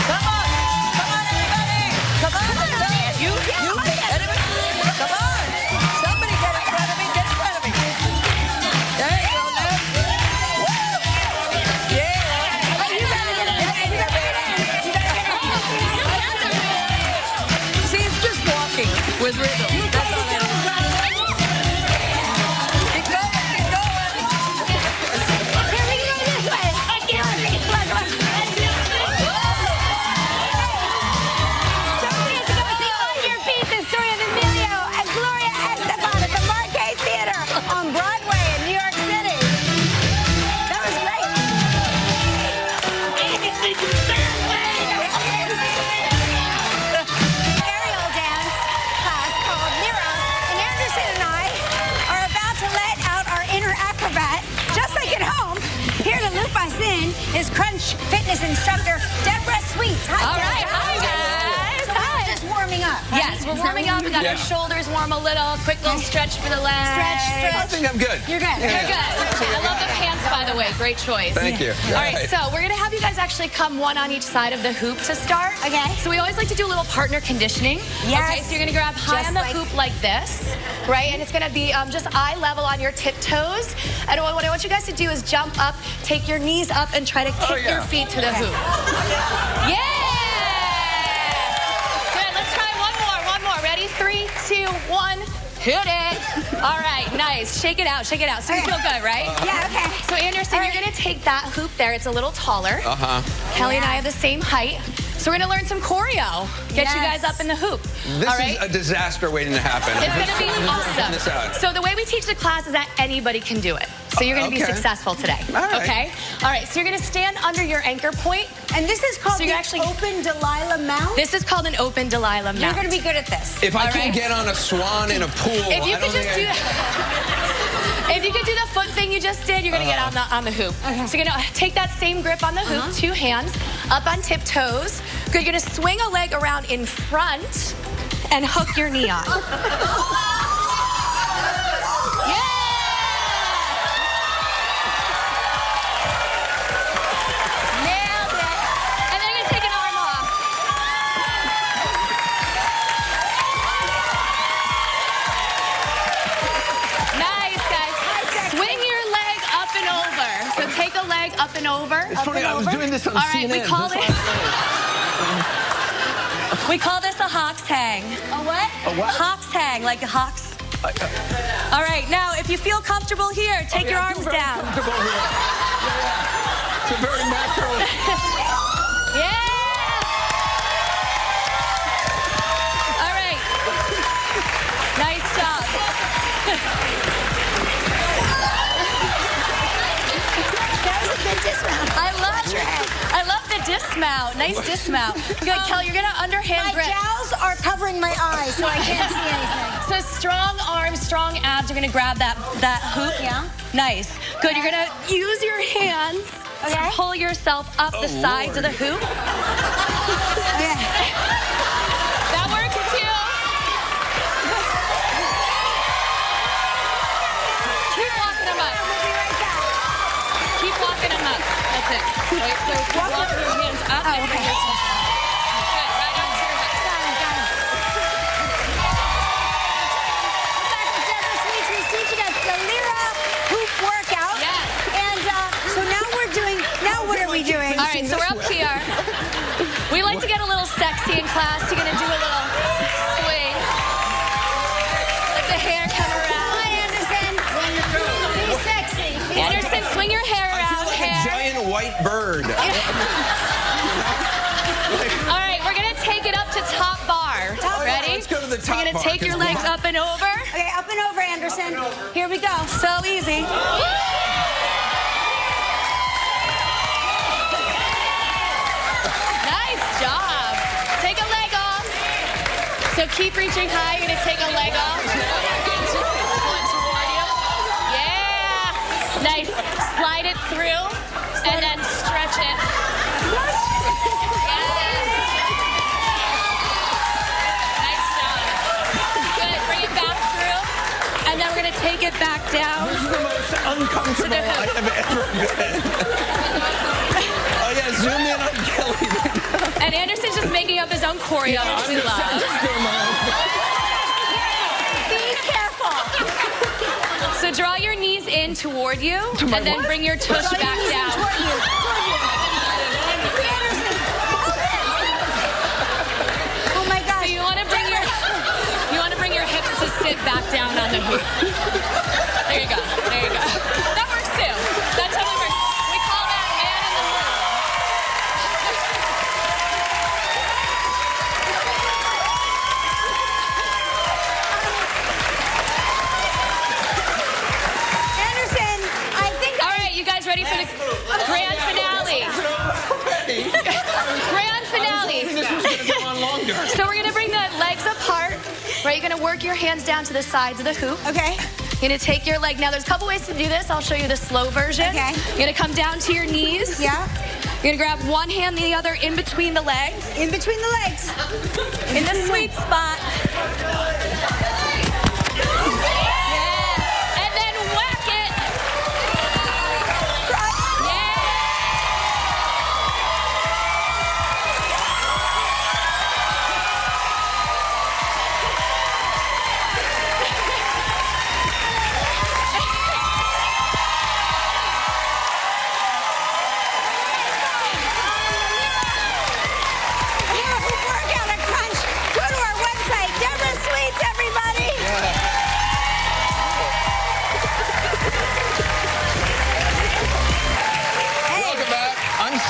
Speaker 4: Come on. Come on, everybody. Come on, let's go. You, everybody. Come on. Somebody get in front of me. Get in front of me. There you go, man. Yeah.
Speaker 2: You gotta get in.
Speaker 4: See, it's just walking with rhythm. That's all that is. Keep going, keep going.
Speaker 2: Here we go this way. Come on. Don't forget to go see On Your Feet, the story of Emilio and Gloria Estefan at the Marquee Theater on Broadway in New York City. That was great. Aerial dance class called Mira, and Anderson and I are about to let out our inner acrobat, just like at home. Here to loop us in is Crunch fitness instructor Deborah Sweets. Hi,
Speaker 6: All right, hi guys. Hi.
Speaker 2: Just warming up. Right?
Speaker 6: Yes, we're warming up. We got our shoulders warm a little. Quick little stretch for the legs.
Speaker 2: Stretch.
Speaker 3: I think I'm good.
Speaker 2: You're good.
Speaker 6: You're good. I love the pants, by the way. Great choice.
Speaker 3: Thank you.
Speaker 6: All right, so we're going to have you guys actually come one on each side of the hoop to start.
Speaker 2: Okay.
Speaker 6: So we always like to do a little partner conditioning.
Speaker 2: Yes.
Speaker 6: Okay, so you're going to grab high on the hoop like this, right? And it's going to be just eye level on your tiptoes. And what I want you guys to do is jump up, take your knees up, and try to kick your feet to the hoop. Yeah! Good, let's try one more. Ready? 3, 2, 1. Hit it. All right, nice. Shake it out. So you feel good, right?
Speaker 2: Yeah, okay.
Speaker 6: So Anderson, you're gonna take that hoop there. It's a little taller. Kelly and I have the same height. So we're gonna learn some choreo. Get you guys up in the hoop.
Speaker 3: This is a disaster waiting to happen.
Speaker 6: It's gonna be awesome. So the way we teach the class is that anybody can do it. So you're gonna be successful today.
Speaker 3: All right.
Speaker 6: Okay? All right, so you're gonna stand under your anchor point.
Speaker 2: And this is called the open Delilah mount?
Speaker 6: This is called an open Delilah mount.
Speaker 2: You're gonna be good at this.
Speaker 3: If I can get on a swan in a pool,
Speaker 6: if you could just do if you could do the foot thing you just did, you're gonna get on the hoop. Okay. So you're gonna take that same grip on the hoop, 2 hands, up on tiptoes. You're gonna swing a leg around in front and hook your knee on. Up and over.
Speaker 3: It's funny, I was doing this on CNN.
Speaker 6: We call this a hawk's hang.
Speaker 2: A what?
Speaker 3: A what?
Speaker 6: Hawk's hang, like a hawk's. All right, now if you feel comfortable here, take your arms down.
Speaker 3: Comfortable here. It's a very natural.
Speaker 6: All right. Nice job. I love the dismount. Nice dismount. Good, Kelly, you're gonna underhand grip.
Speaker 2: My jowls are covering my eyes, so I can't see anything.
Speaker 6: So strong arms, strong abs. You're gonna grab that hoop.
Speaker 2: Yeah.
Speaker 6: Nice. Good, you're gonna use your hands to pull yourself up the sides of the hoop. That works too. Keep walking them up. Keep walking them up. That's it. Right, so keep walking your hands up.
Speaker 2: Oh, okay.
Speaker 6: Good, right onto your hips.
Speaker 2: Got it. Dr. Deborah Sweets was teaching us the Lyra hoop workout.
Speaker 6: Yes.
Speaker 2: And so now what are we doing?
Speaker 6: All right, so we're up here. We like to get a little sexy in class. You're gonna do a little swing. Like the hair come around.
Speaker 2: Hi, Anderson. Be sexy.
Speaker 6: Anderson, swing your hair around.
Speaker 3: A giant white bird.
Speaker 6: All right, we're gonna take it up to top bar. Ready?
Speaker 3: Let's go to the top bar.
Speaker 6: You're gonna take your legs up and over.
Speaker 2: Okay, up and over, Anderson.
Speaker 6: Here we go. So easy. Nice job. Take a leg off. So keep reaching high. You're gonna take a leg off. Pull it toward you. Yeah. Nice. Slide it through and then stretch it. And then we're going to take it back down.
Speaker 3: This is the most uncomfortable I have ever been. Oh, yeah, zoom in on Kelly.
Speaker 6: And Anderson's just making up his own choreo, which we love.
Speaker 2: Be careful.
Speaker 6: So draw your knees in toward you, and then bring your tush back down.
Speaker 2: Toward you. Anderson. Oh my gosh.
Speaker 6: So you want to bring your hips to sit back down on the hoop. There you go. There you go. That works too. That totally works. We call that man in the room.
Speaker 2: Anderson, I think.
Speaker 6: All right, you guys ready for the grand finale? Grand finale.
Speaker 3: This was going to go on longer.
Speaker 6: So we're gonna bring the legs apart. Right, you're gonna work your hands down to the sides of the hoop.
Speaker 2: Okay.
Speaker 6: You're gonna take your leg. Now there's a couple ways to do this. I'll show you the slow version.
Speaker 2: Okay.
Speaker 6: You're gonna come down to your knees.
Speaker 2: Yeah.
Speaker 6: You're gonna grab one hand, the other in between the legs.
Speaker 2: In between the legs.
Speaker 6: In the sweet spot. Yeah. And then whack it.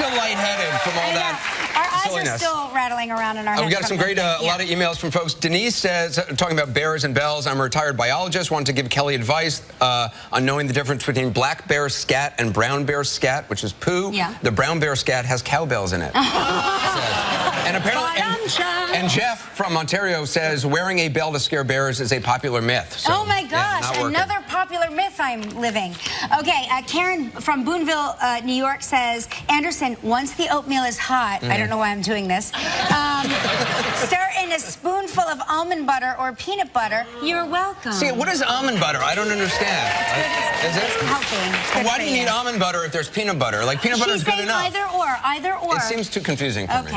Speaker 3: Lightheaded from all that.
Speaker 2: Our eyes
Speaker 3: silliness.
Speaker 2: are still rattling around in our heads.
Speaker 3: We got some great, a lot of emails from folks. Denise says, talking about bears and bells, I'm a retired biologist, wanted to give Kelly advice on knowing the difference between black bear scat and brown bear scat, which is poo.
Speaker 2: Yeah.
Speaker 3: The brown bear scat has cowbells in it. And apparently, and Jeff from Ontario says wearing a bell to scare bears is a popular myth. So,
Speaker 2: oh my gosh,
Speaker 3: yeah,
Speaker 2: another popular myth I'm living. Okay, Karen from Boonville, New York says, Anderson, once the oatmeal is hot, I don't know why I'm doing this, stir in a spoonful of almond butter or peanut butter. You're welcome.
Speaker 3: See, what is almond butter? I don't understand.
Speaker 2: It's good. It's healthy. It's good
Speaker 3: why do you need almond butter if there's peanut butter? Like, peanut butter is good enough.
Speaker 2: Either or.
Speaker 3: It seems too confusing for me.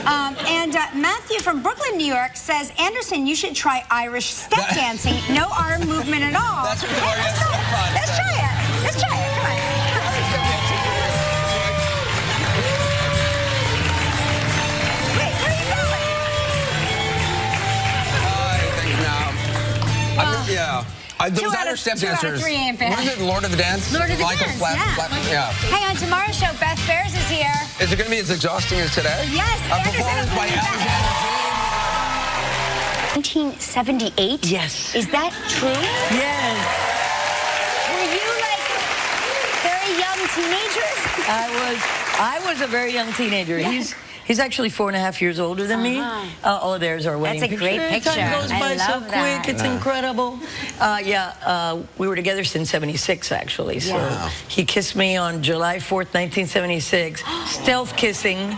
Speaker 2: And Matthew from Brooklyn, New York says, Anderson, you should try Irish step dancing. No arm movement at all.
Speaker 3: That's what Gloria Estefan.
Speaker 2: Let's try it. Let's try it. Come on. Wait, where are you going?
Speaker 3: Those Irish step dancers.
Speaker 2: What
Speaker 3: is it, Lord of the Dance?
Speaker 2: Lord of the
Speaker 3: Michael
Speaker 2: Dance,
Speaker 3: yeah.
Speaker 2: Hey, on tomorrow's show, Beth Bears is here.
Speaker 3: Is it going to be as exhausting as today?
Speaker 2: Yes.
Speaker 3: A performance by Alexander.
Speaker 2: 1978?
Speaker 4: Yes.
Speaker 2: Is that true?
Speaker 4: Yes.
Speaker 2: Were you like very young teenagers?
Speaker 4: I was a very young teenager.
Speaker 2: Yes.
Speaker 4: He's actually 4.5 years older than me. Oh, there's our wedding
Speaker 2: That's a great picture.
Speaker 4: Time goes by so
Speaker 2: that.
Speaker 4: quick. It's incredible. We were together since '76, actually. So he kissed me on July 4th, 1976. Stealth kissing.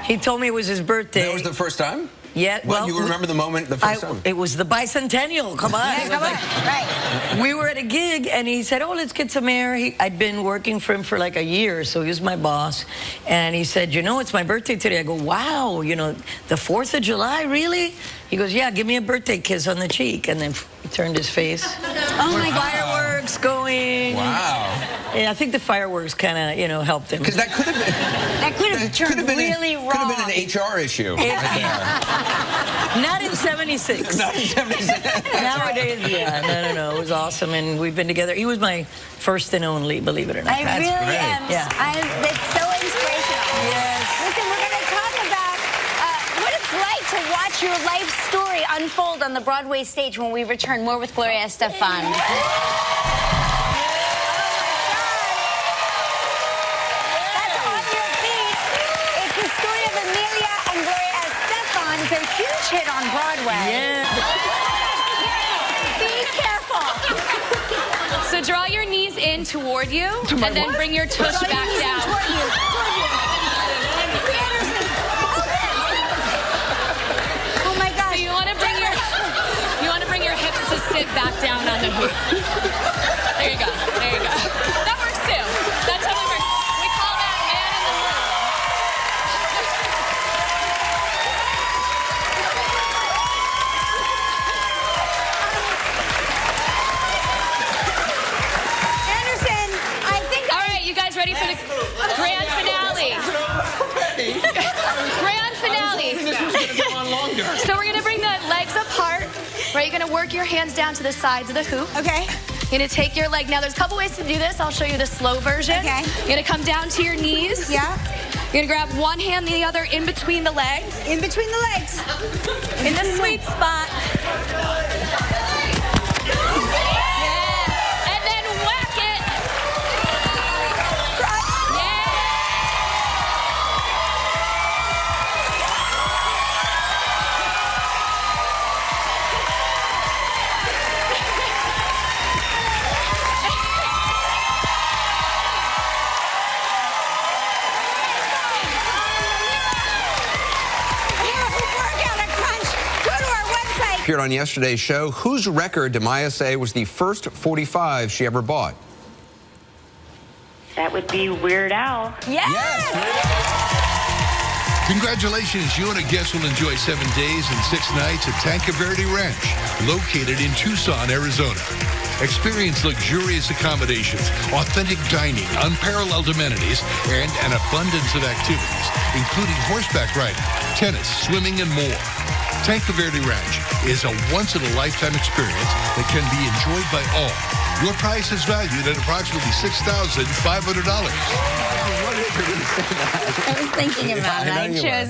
Speaker 4: He told me it was his birthday.
Speaker 3: That was the first time?
Speaker 4: Yeah.
Speaker 3: Well, you remember the moment, the first time?
Speaker 4: It was the bicentennial. Come on.
Speaker 2: Yeah, come on. Right.
Speaker 4: We were at a gig, and he said, oh, let's get some air. I'd been working for him for like a year, so he was my boss. And he said, you know, it's my birthday today. I go, wow, you know, the 4th of July, really? He goes, yeah, give me a birthday kiss on the cheek. And then he turned his face.
Speaker 2: Oh, my God.
Speaker 4: Fireworks going.
Speaker 3: Wow.
Speaker 4: Yeah, I think the fireworks kind of, you know, helped him.
Speaker 3: Because that could have been...
Speaker 2: That could have turned really wrong.
Speaker 3: Could have been an HR issue.
Speaker 4: Not in '76.
Speaker 3: Not in '76.
Speaker 4: Nowadays, yeah. No. It was awesome, and we've been together. He was my first and only, believe it or not.
Speaker 2: I really am.
Speaker 4: Yeah.
Speaker 2: It's so inspirational. Yes. Listen, we're going to talk about what it's like to watch your life story unfold on the Broadway stage when we return. More with Gloria Estefan. It's a huge hit on Broadway.
Speaker 4: Yeah.
Speaker 2: Be careful.
Speaker 6: So draw your knees in toward you, and then bring your tush back down.
Speaker 2: Toward you. Oh my gosh.
Speaker 6: So you want to bring your hips to sit back down on the hoop. There you go. There you go. That works too. That totally works. We call that man in the moon. Ready for the grand finale. Grand finale. So we're going to bring the legs apart. Right, you're going to work your hands down to the sides of the hoop.
Speaker 2: Okay.
Speaker 6: You're going to take your leg. Now, there's a couple ways to do this. I'll show you the slow version.
Speaker 2: Okay.
Speaker 6: You're going to come down to your knees.
Speaker 2: Yeah.
Speaker 6: You're going to grab one hand, the other in between the legs.
Speaker 2: In between the legs.
Speaker 6: In the sweet spot.
Speaker 3: appeared on yesterday's show. Whose record did Maya say was the first 45 she ever bought?
Speaker 5: That would be Weird Al.
Speaker 2: Yes!
Speaker 1: Congratulations, you and a guest will enjoy 7 days and 6 nights at Tanca Verde Ranch, located in Tucson, Arizona. Experience luxurious accommodations, authentic dining, unparalleled amenities, and an abundance of activities, including horseback riding, tennis, swimming, and more. Tanca Verde Ranch is a once-in-a-lifetime experience that can be enjoyed by all. Your price is valued at approximately $6,500.
Speaker 2: I was thinking about it.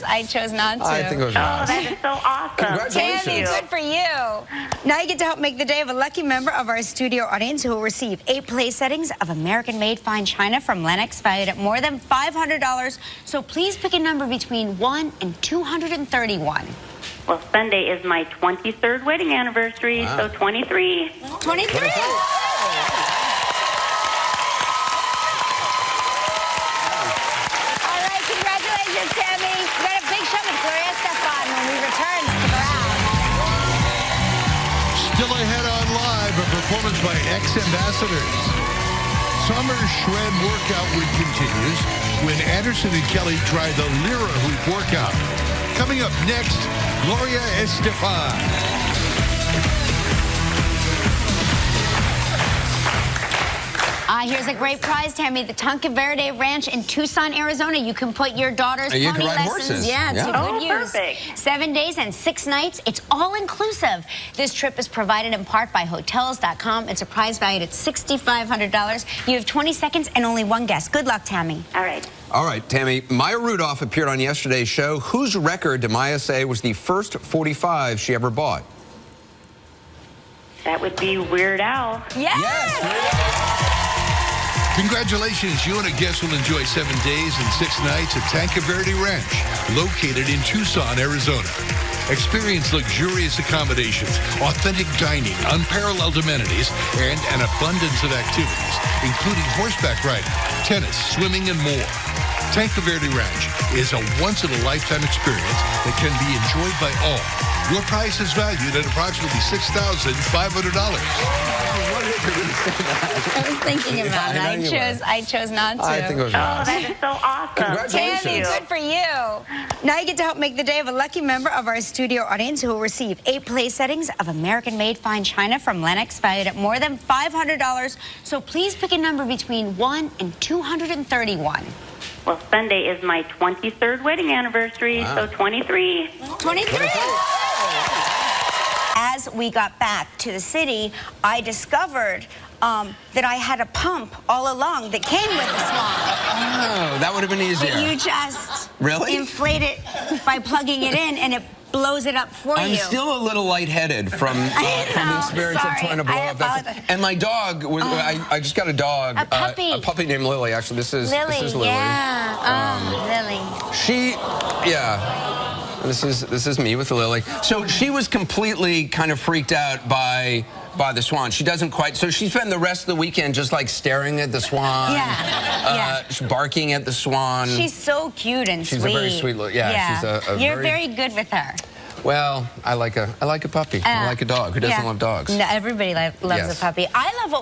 Speaker 2: I chose not to.
Speaker 3: I think it was
Speaker 5: Oh, that is so awesome.
Speaker 3: Congratulations.
Speaker 2: Tammy, good for you. Now you get to help make the day of a lucky member of our studio audience who will receive 8 place settings of American-made fine china from Lennox, valued at more than $500. So please pick a number between 1 and 231.
Speaker 5: Well, Sunday is my 23rd wedding anniversary, so 23.
Speaker 2: 23. Tammy. We got a big show with Gloria, Estefan when we return. Stick around.
Speaker 1: Still ahead on Live, a performance by ex-ambassadors. Summer Shred Workout Week continues when Anderson and Kelly try the Lyra Hoop Workout. Coming up next, Gloria, Estefan.
Speaker 2: Here's a great prize, Tammy. The Tanca Verde Ranch in Tucson, Arizona. You can put your daughter's
Speaker 3: You
Speaker 2: pony
Speaker 3: can ride
Speaker 2: lessons.
Speaker 3: horses.
Speaker 2: Yeah,
Speaker 3: Yeah.
Speaker 2: to good use.
Speaker 5: Perfect.
Speaker 2: 7 days and 6 nights. It's all inclusive. This trip is provided in part by Hotels.com. It's a prize valued at $6,500. You have 20 seconds and only one guess. Good luck, Tammy.
Speaker 5: All right.
Speaker 3: All right, Tammy. Maya Rudolph appeared on yesterday's show. Whose record did Maya say was the first 45 she ever bought?
Speaker 5: That would be Weird Al.
Speaker 2: Yes!
Speaker 1: Congratulations, you and a guest will enjoy 7 days and 6 nights at Tanca Verde Ranch, located in Tucson, Arizona. Experience luxurious accommodations, authentic dining, unparalleled amenities, and an abundance of activities, including horseback riding, tennis, swimming, and more. Tanca Verde Ranch is a once-in-a-lifetime experience that can be enjoyed by all. Your price is valued at approximately $6,500.
Speaker 2: I was thinking about it. I chose not to.
Speaker 3: I think it was
Speaker 5: Oh, that is so awesome.
Speaker 3: Congratulations.
Speaker 2: Tammy, good for you. Now you get to help make the day of a lucky member of our studio audience who will receive 8 place settings of American-made fine china from Lennox, valued at more than $500. So please pick a number between 1 and 231.
Speaker 5: Well, Sunday is my 23rd wedding anniversary, so 23.
Speaker 2: 23. As we got back to the city, I discovered that I had a pump all along that came with the swan.
Speaker 3: Oh, that would have been easier.
Speaker 2: You just
Speaker 3: Really?
Speaker 2: inflate it by plugging it in, and it blows it up for you.
Speaker 3: I'm still a little lightheaded from the experience of trying to blow up that. And my dog, I just got a dog.
Speaker 2: A puppy.
Speaker 3: A puppy named Lily, actually. This is Lily.
Speaker 2: Yeah. Lily.
Speaker 3: This is me with Lily. So she was completely kind of freaked out by the swan. She doesn't quite, so she spent the rest of the weekend just like staring at the swan. Barking at the swan.
Speaker 2: She's so cute and sweet.
Speaker 3: She's a very sweet little, she's a
Speaker 2: You're very good with her.
Speaker 3: Well, I like a puppy. I like a dog. Who doesn't love dogs?
Speaker 2: No, everybody loves a puppy. I love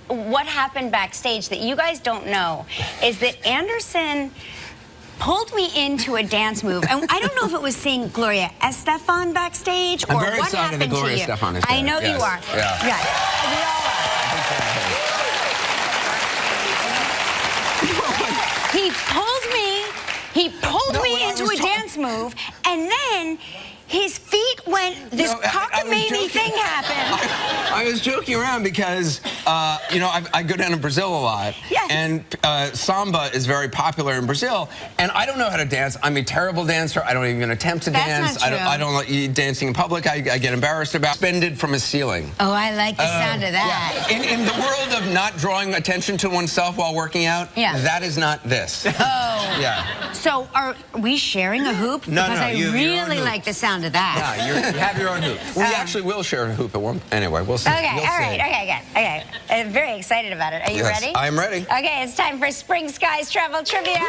Speaker 2: what happened backstage that you guys don't know is that Anderson pulled me into a dance move, and I don't know if it was seeing Gloria Estefan backstage or
Speaker 3: very
Speaker 2: what
Speaker 3: excited
Speaker 2: happened
Speaker 3: that Gloria
Speaker 2: to you.
Speaker 3: Estefan is
Speaker 2: I
Speaker 3: there.
Speaker 2: know you are.
Speaker 3: Yeah.
Speaker 2: Yes, we all are. He pulled me into a dance move, and then his feet went, this cockamamie thing happened.
Speaker 3: I was joking around because, you know, I go down to Brazil a lot.
Speaker 2: Yes.
Speaker 3: And samba is very popular in Brazil. And I don't know how to dance. I'm a terrible dancer. I don't even attempt to dance.
Speaker 2: Not true.
Speaker 3: I don't like dancing in public. I get embarrassed about. Suspended from a ceiling.
Speaker 2: Oh, I like the sound of that.
Speaker 3: Yeah. In the world of not drawing attention to oneself while working out, that is not this.
Speaker 2: Oh.
Speaker 3: Yeah.
Speaker 2: So are we sharing a hoop?
Speaker 3: No,
Speaker 2: because I really like the sound of that.
Speaker 3: Yeah, you have your own hoop. We actually will share a hoop at one. Anyway, we'll see.
Speaker 2: Okay, all right, okay. I'm very excited about it. Are you ready?
Speaker 3: I am ready.
Speaker 2: Okay, it's time for Spring Skies Travel Trivia.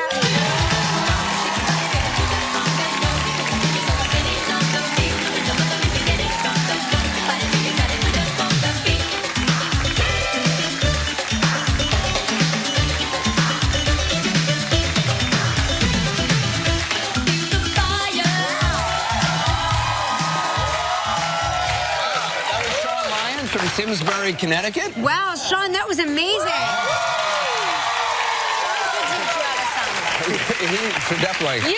Speaker 3: Simsbury, Connecticut.
Speaker 2: Wow, Sean, that was amazing.
Speaker 3: So definitely.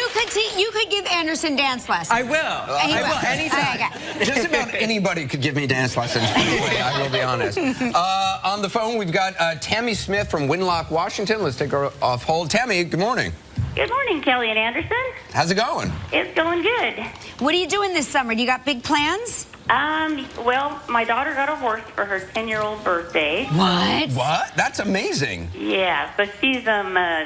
Speaker 2: You could give Anderson dance lessons.
Speaker 7: I will. I will anytime.
Speaker 2: Okay.
Speaker 3: Just about anybody could give me dance lessons. I will be honest. On the phone, we've got Tammy Smith from Winlock, Washington. Let's take her off hold. Tammy, good morning.
Speaker 5: Good morning, Kelly and Anderson.
Speaker 3: How's it going?
Speaker 5: It's going good.
Speaker 2: What are you doing this summer? Do you got big plans?
Speaker 5: Well, my daughter got a horse for her 10-year-old birthday.
Speaker 3: What? That's amazing.
Speaker 5: Yeah, so she's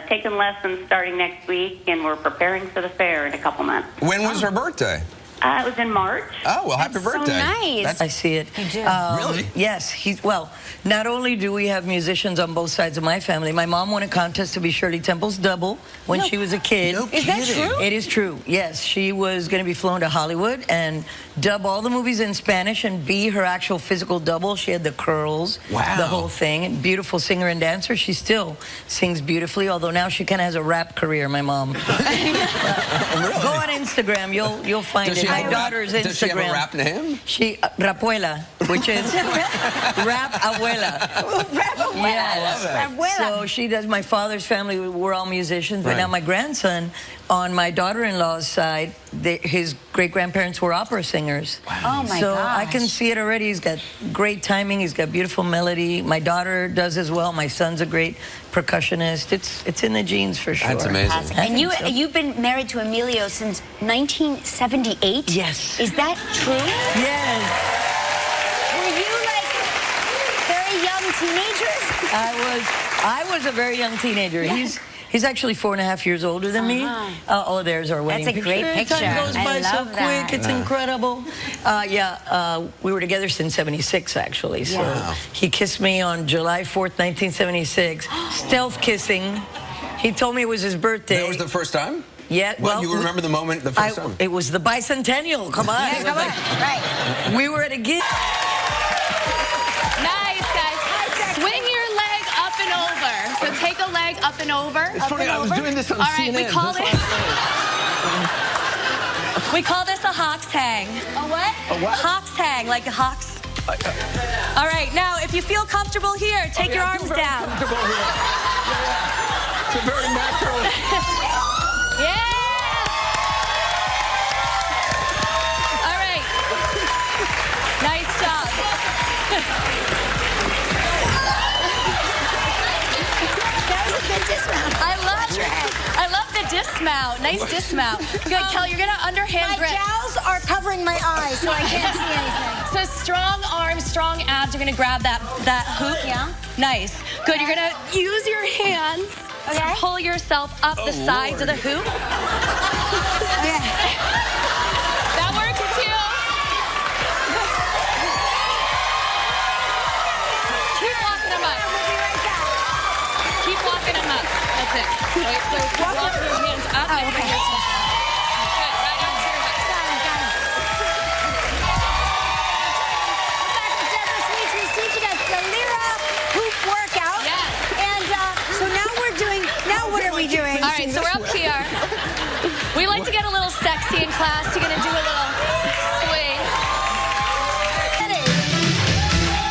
Speaker 5: taking lessons starting next week, and we're preparing for the fair in a couple months.
Speaker 3: When was her birthday?
Speaker 5: It was in March.
Speaker 3: Oh, well, happy birthday.
Speaker 2: So nice.
Speaker 4: I see it.
Speaker 2: You do?
Speaker 3: Really?
Speaker 4: Yes. Well, not only do we have musicians on both sides of my family, my mom won a contest to be Shirley Temple's double when she was a kid.
Speaker 3: No
Speaker 2: Is that
Speaker 3: kidding.
Speaker 2: true?
Speaker 4: It is true. Yes, she was going to be flown to Hollywood and dub all the movies in Spanish and be her actual physical double. She had the curls,
Speaker 3: Wow.
Speaker 4: the whole thing. Beautiful singer and dancer. She still sings beautifully, although now she kind of has a rap career, my mom. Go on Instagram. You'll find
Speaker 3: Does
Speaker 4: it.
Speaker 3: she
Speaker 4: My
Speaker 3: have a rap-
Speaker 4: daughter's Instagram.
Speaker 3: Does she have a rap name?
Speaker 4: She, Rapuela, which is Rap Abuela.
Speaker 2: Rap Abuela.
Speaker 4: Yes.
Speaker 2: Abuela.
Speaker 4: So she does. My father's family, we're all musicians, but
Speaker 3: Right.
Speaker 4: now my grandson, on my daughter-in-law's side, his great-grandparents were opera singers.
Speaker 2: Oh, my
Speaker 4: So
Speaker 2: gosh.
Speaker 4: I can see it already. He's got great timing. He's got beautiful melody. My daughter does as well. My son's a great percussionist. It's in the genes for sure.
Speaker 3: That's amazing.
Speaker 4: I
Speaker 2: And
Speaker 4: think so.
Speaker 2: you've been married to Emilio since 1978?
Speaker 4: Yes.
Speaker 2: Is that true?
Speaker 4: Yes.
Speaker 2: Were you like very young teenagers?
Speaker 4: I was a very young teenager. He's actually 4.5 years older than me. Oh, there's our wedding
Speaker 2: That's a great picture.
Speaker 4: Time goes
Speaker 2: I
Speaker 4: by so
Speaker 2: love that.
Speaker 4: quick. It's incredible. We were together since '76, actually. So
Speaker 3: Wow.
Speaker 4: he kissed me on July 4th, 1976. Stealth kissing. He told me it was his birthday.
Speaker 3: That was the first time?
Speaker 4: Yeah.
Speaker 3: Well, you remember the moment the first time?
Speaker 4: It was the bicentennial. Come on.
Speaker 2: Yeah, come on. Right.
Speaker 4: We were at a gig.
Speaker 6: Nice, guys. Swing your leg up and over. So take a leg up and over.
Speaker 3: It's funny, I was doing this on
Speaker 6: All right,
Speaker 3: CNN.
Speaker 6: we call this a hawk's hang.
Speaker 2: A what?
Speaker 3: A what?
Speaker 6: Hawk's hang, like a hawk's. All right, now if you feel comfortable here, take your arms down.
Speaker 3: It's a very natural.
Speaker 6: Yeah! All right. Nice job.
Speaker 2: That was a good dismount.
Speaker 6: I love the dismount. Nice dismount. Good, Kelly, you're gonna underhand
Speaker 2: My
Speaker 6: grip.
Speaker 2: jowls are covering my eyes, so I can't see anything.
Speaker 6: So strong arms, strong abs. You're gonna grab that hoop.
Speaker 2: Yeah.
Speaker 6: Nice. Good. You're gonna use your hands to pull yourself up the sides of the hoop.
Speaker 2: Okay.
Speaker 6: That works too. Keep walking them up.
Speaker 2: We'll be right back.
Speaker 6: Keep walking them up. That's it. Right, so keep walking your hands up and bring yourself up. Good. Right onto your hips.
Speaker 2: Got it. We're back with Deborah Sweets, who's teaching us the Lyra hoop workout.
Speaker 6: Yes.
Speaker 2: And so now what are we doing?
Speaker 6: All right, so we're up here. We like to get a little sexy in class. You're gonna do a little swing.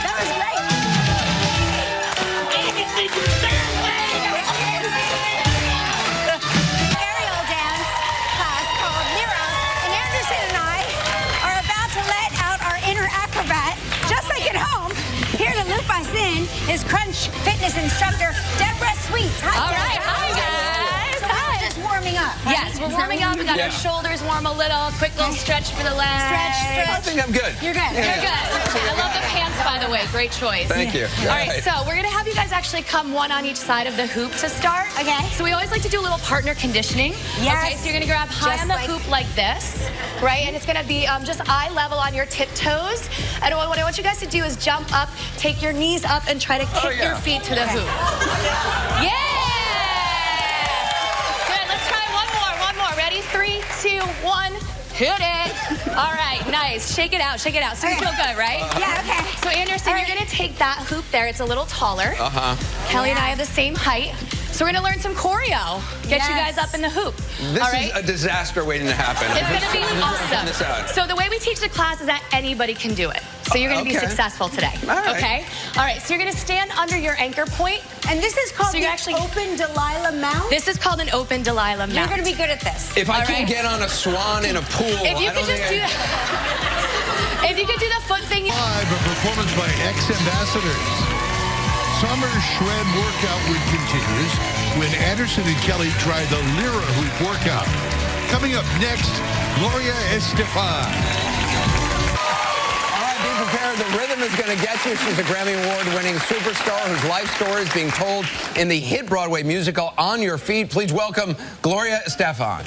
Speaker 2: That was great. Aerial dance class called Lyra, and Anderson and I are about to let out our inner acrobat, just like at home. Here to loop us in is Crunch Fitness instructor Deborah Sweets. Hi,
Speaker 6: All
Speaker 2: Deborah.
Speaker 6: right, hi guys.
Speaker 2: So we're just warming up. Right?
Speaker 6: Yes, we're warming up. We got our shoulders warm a little. Quick little stretch for the legs.
Speaker 2: Stretch.
Speaker 3: I think I'm good.
Speaker 2: You're good.
Speaker 6: You're good. I love the pants, by the way. Great choice.
Speaker 3: Thank you.
Speaker 6: All right, so we're gonna have you guys actually come one on each side of the hoop to start.
Speaker 2: Okay.
Speaker 6: So we always like to do a little partner conditioning.
Speaker 2: Yes.
Speaker 6: Okay, so you're gonna grab high
Speaker 2: Just
Speaker 6: on the
Speaker 2: like-
Speaker 6: hoop like this, right? And it's gonna be just eye level on your tiptoes. And what I want you guys to do is jump up, take your knees up, and try to kick your feet to the hoop. Yeah! Good, let's try one more. Ready? 3, 2, 1. Hit it. All right, nice. Shake it out. So you feel good, right?
Speaker 2: Yeah, okay.
Speaker 6: So Anderson, you're gonna take that hoop there. It's a little taller. Kelly and I have the same height. So we're gonna learn some choreo. Get you guys up in the hoop.
Speaker 3: This
Speaker 6: All right?
Speaker 3: is a disaster waiting to happen.
Speaker 6: It's gonna be
Speaker 3: This
Speaker 6: awesome.
Speaker 3: out.
Speaker 6: So the way we teach the class is that anybody can do it. So you're going to be successful today.
Speaker 3: All right.
Speaker 6: Okay? All right, so you're going to stand under your anchor point.
Speaker 2: And this is called open Delilah mount?
Speaker 6: This is called an open Delilah mount.
Speaker 2: You're going to be good at this.
Speaker 3: If I can get on a swan in a pool,
Speaker 6: if you could just do that. If you could do the foot thing.
Speaker 1: Live, a performance by ex-ambassadors. Summer shred workout week continues when Anderson and Kelly try the Lyra hoop workout. Coming up next, Gloria Estefan.
Speaker 3: All right, be prepared. The rhythm is going to get you. She's a Grammy Award-winning superstar whose life story is being told in the hit Broadway musical On Your Feet. Please welcome Gloria Estefan.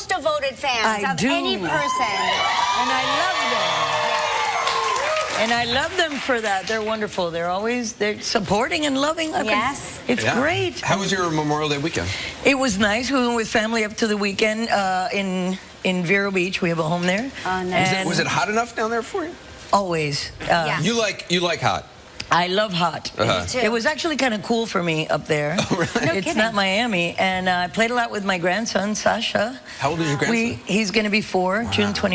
Speaker 2: Devoted fans of any person.
Speaker 4: And I love them. And I love them for that. They're wonderful. They're supporting and loving.
Speaker 2: Yes.
Speaker 4: It's great.
Speaker 3: How was your Memorial Day weekend?
Speaker 4: It was nice. We went with family up to the weekend in Vero Beach. We have a home there.
Speaker 2: Oh, nice.
Speaker 3: Was it hot enough down there for you?
Speaker 4: Always.
Speaker 3: You like hot?
Speaker 4: I love hot.
Speaker 2: Me too.
Speaker 4: It was actually kind of cool for me up there.
Speaker 3: Oh, really?
Speaker 2: No
Speaker 4: It's
Speaker 2: kidding.
Speaker 4: not Miami. And I played a lot with my grandson, Sasha.
Speaker 3: How old is your grandson?
Speaker 4: He's going to be 4, June 20th.